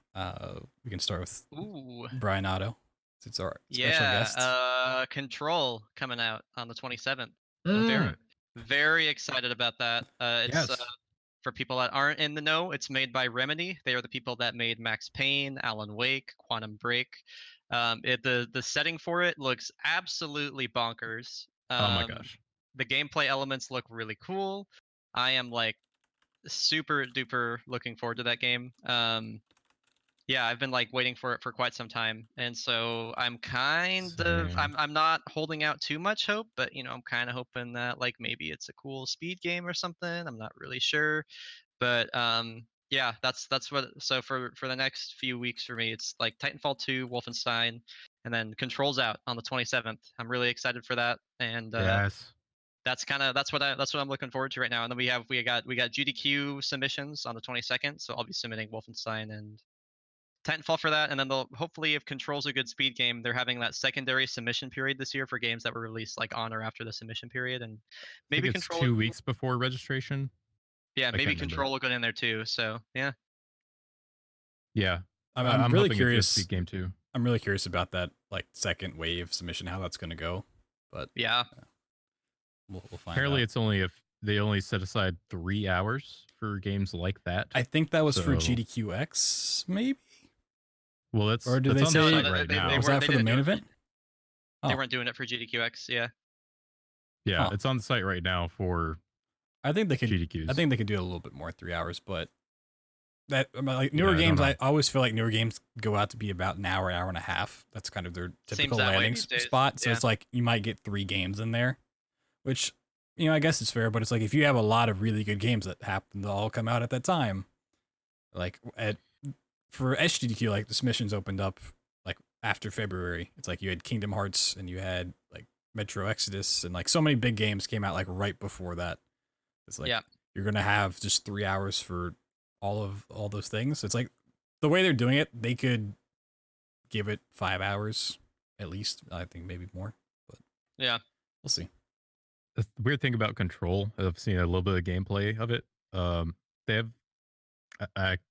We can start with Ooh. Bryonato. It's our special Yeah. guest. Control coming out on the 27th. Mm. Very, very excited about that. It's Yes. for people that aren't in the know, it's made by Remedy. They are the people that made Max Payne, Alan Wake, Quantum Break. The setting for it looks absolutely bonkers. Oh my gosh. The gameplay elements look really cool. I am like super duper looking forward to that game. Yeah, I've been like waiting for it for quite some time, and so I'm kind of Same. I'm not holding out too much hope, but I'm kind of hoping that like maybe it's a cool speed game or something. I'm not really sure, but yeah, that's what. So for the next few weeks for me, it's like Titanfall 2, Wolfenstein, and then Control's out on the 27th. I'm really excited for that, and Yes. that's what I'm looking forward to right now. And then we got GDQ submissions on the 22nd, so I'll be submitting Wolfenstein and Titanfall for that, and then they'll hopefully, if Control's a good speed game, they're having that secondary submission period this year for games that were released like on or after the submission period, and I think maybe it's Control. 2 weeks before registration. Yeah, maybe can't remember. Control will get in there too. So yeah, Yeah. I'm I'm really hoping it's a curious. speed game too. I'm really curious about that like second wave submission, how that's going to go. But yeah, we'll find Apparently, out. it's only if they only set aside 3 hours for games like that. I think that was for So- GDQX, maybe. Well, that's Or did that's they on the say- site right they now. Was weren't- that for the didn't main do it. event? They Oh. weren't doing it for GDQX. Yeah, Yeah, Huh. it's on the site right now for I think they could. GDQs. I think they could do it a little bit more, 3 hours. But that like newer Yeah, I don't games, know. I always feel like newer games go out to be about an hour and a half. That's kind of their typical that way landing these days, spot. So yeah. it's like you might get 3 games in there, which you know, I guess it's fair, but it's like if you have a lot of really good games that happen to all come out at that time, like for SGDQ, like the submissions opened up like after February. It's like you had Kingdom Hearts and you had like Metro Exodus and like so many big games came out like right before that. It's like Yeah. you're gonna have just 3 hours for all those things. It's like the way they're doing it, they could give it 5 hours at least. I think maybe more, but Yeah. we'll see. The weird thing about Control, I've seen a little bit of gameplay of it. They have,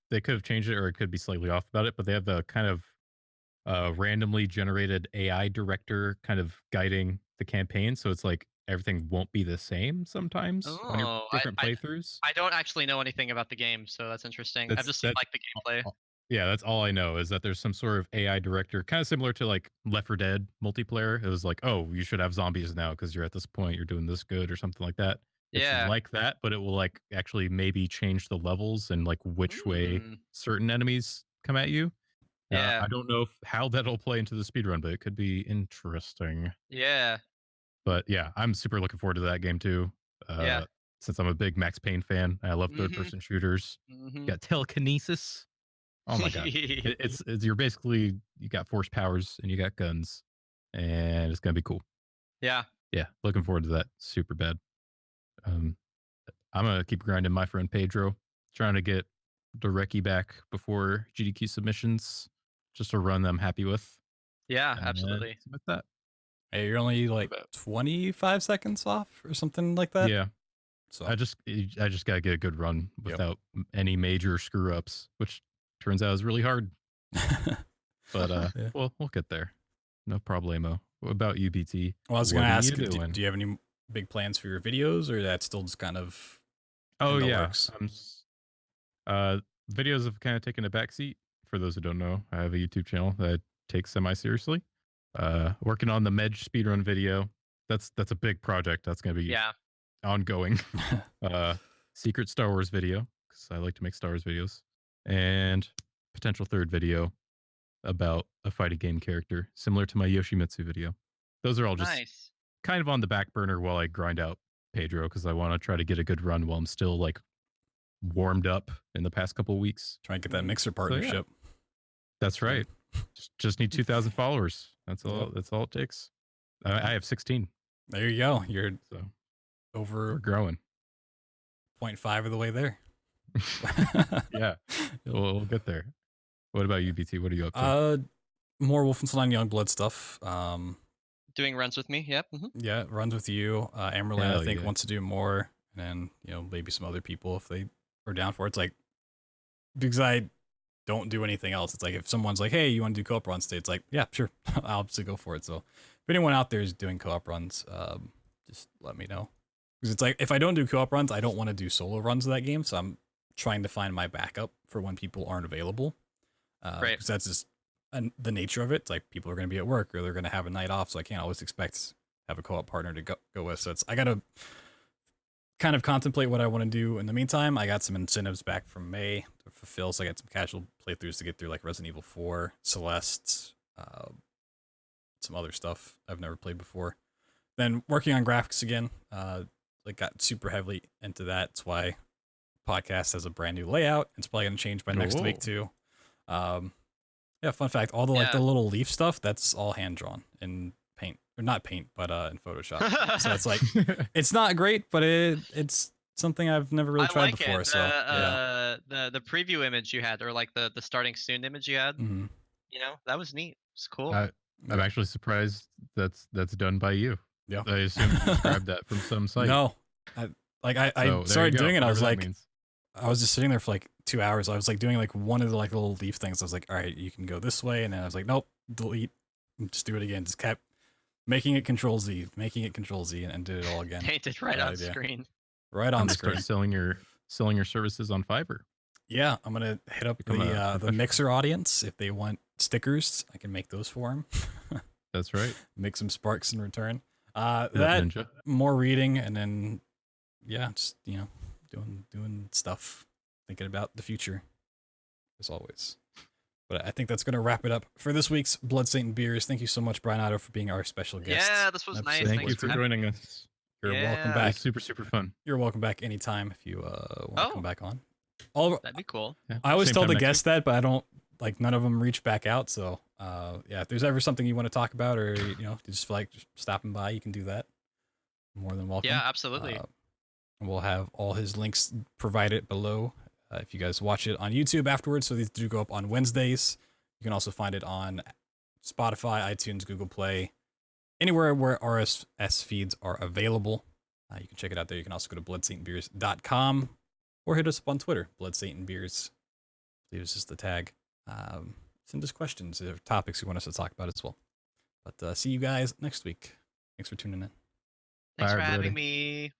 they could have changed it, or it could be slightly off about it, but they have a kind of randomly generated AI director kind of guiding the campaign. So it's like everything won't be the same sometimes on your Oh, different playthroughs. I don't actually know anything about the game, so that's interesting. I've That's just seen like the gameplay. yeah, that's all I know is that there's some sort of AI director, kind of similar to like Left 4 Dead multiplayer. It was like, oh, you should have zombies now because you're at this point, you're doing this good or something like that. It's Yeah. like that, but it will like actually maybe change the levels and like which way certain enemies come at you. Yeah. I don't know how that'll play into the speedrun, but it could be interesting. Yeah. But yeah, I'm super looking forward to that game too. Yeah. Since I'm a big Max Payne fan, I love third Mhm. person shooters. Mhm. Got telekinesis. Oh my god, it's you're basically, you got force powers and you got guns, and it's gonna be cool. Yeah. Yeah, looking forward to that super bad. I'm gonna keep grinding my friend Pedro, trying to get the recce back before GDQ submissions, just a run that I'm happy with. Yeah, And absolutely. with that, Hey, you're only like about- 25 seconds off or something like that. yeah, So I just gotta get a good run without any major screw ups, which turns out is really hard. But Yeah. we'll get there. No problemo. What about you, BT? Well, I was What gonna are ask, you do doing? you have any big plans for your videos, or that's still just kind of Oh in the yeah, works? videos have kind of taken a backseat. For those who don't know, I have a YouTube channel that I take semi seriously. Working on the Medj speedrun video. That's a big project. That's gonna be Yeah. ongoing. Secret Star Wars video, because I like to make Star Wars videos, and potential third video about a fighting game character similar to my Yoshimitsu video. Those are all just Nice. kind of on the back burner while I grind out Pedro, because I want to try to get a good run while I'm still like warmed up in the past couple weeks. Try and get that mixer yeah. partnership. That's right. Just need 2,000 followers. That's all. Yep. That's all it takes. I have 16. There you go. You're So over we're growing. 0.5 of the way there. Yeah, we'll get there. What about you, BT? What are you up to? More Wolfenstein Youngblood stuff. Doing runs with me. Yep. Yeah, runs with you. Amerlin, I Hell think, yeah. wants to do more, and maybe some other people if they are down for it. It's like because I don't do anything else. It's like if someone's like, "Hey, you want to do co-op runs today?" It's like, "Yeah, sure, I'll obviously go for it." So if anyone out there is doing co-op runs, just let me know. Because it's like if I don't do co-op runs, I don't want to do solo runs of that game. So I'm trying to find my backup for when people aren't available. Right. Because that's just the nature of it. It's like people are going to be at work or they're going to have a night off, so I can't always expect to have a co-op partner to go with. So I got to kind of contemplate what I want to do in the meantime. I got some incentives back from May to fulfill, so I got some casual playthroughs to get through, like Resident Evil 4, Celeste, some other stuff I've never played before. Then working on graphics again, like got super heavily into that. That's why podcast has a brand new layout. It's probably going to change by next week too. Yeah, fun fact, all the like the little leaf stuff, that's all hand drawn in paint, or not paint, but in Photoshop. So it's like it's not great, but it's something I've never really tried like before. It. So yeah, the preview image you had, or like the starting soon image you had, mm-hmm. That was neat. It's cool. I'm actually surprised that's done by you. Yeah, I assumed you described that from some site. No, I started doing it. I was like, I was just sitting there for like 2 hours. I was like doing like one of the like little leaf things. I was like, all right, you can go this way, and then I was like, nope, delete, and just do it again. Just kept making it Control Z, and did it all again. Painted right on screen. Right on screen. Start selling your services on Fiverr. Yeah, I'm gonna hit up the Mixer audience if they want stickers. I can make those for them. That's right. Make some sparks in return. Ninja. More reading, and then just doing stuff, thinking about the future, as always. But I think that's going to wrap it up for this week's Blood Saint and Beers. Thank you so much, Bryonato, for being our special guest. Yeah, this was nice. Thank you for joining us. You're welcome Yeah. back. It's super fun. You're welcome back anytime if you want to Oh. come back on. That'd be cool. Yeah. I always Same tell time the next guests that, but I don't like none of them reach back out. So yeah, if there's ever something you want to talk about or you just feel like stopping by, you can do that. More than welcome. Yeah, absolutely. We'll have all his links provided below if you guys watch it on YouTube afterwards. So these do go up on Wednesdays. You can also find it on Spotify, iTunes, Google Play, anywhere where RSS feeds are available. You can check it out there. You can also go to bloodsaintbeers.com or hit us up on Twitter, bloodsaintbeers. Leave us just the tag. Send us questions or topics you want us to talk about as well. But see you guys next week. Thanks for tuning in. Thanks Bye, for having everybody. me.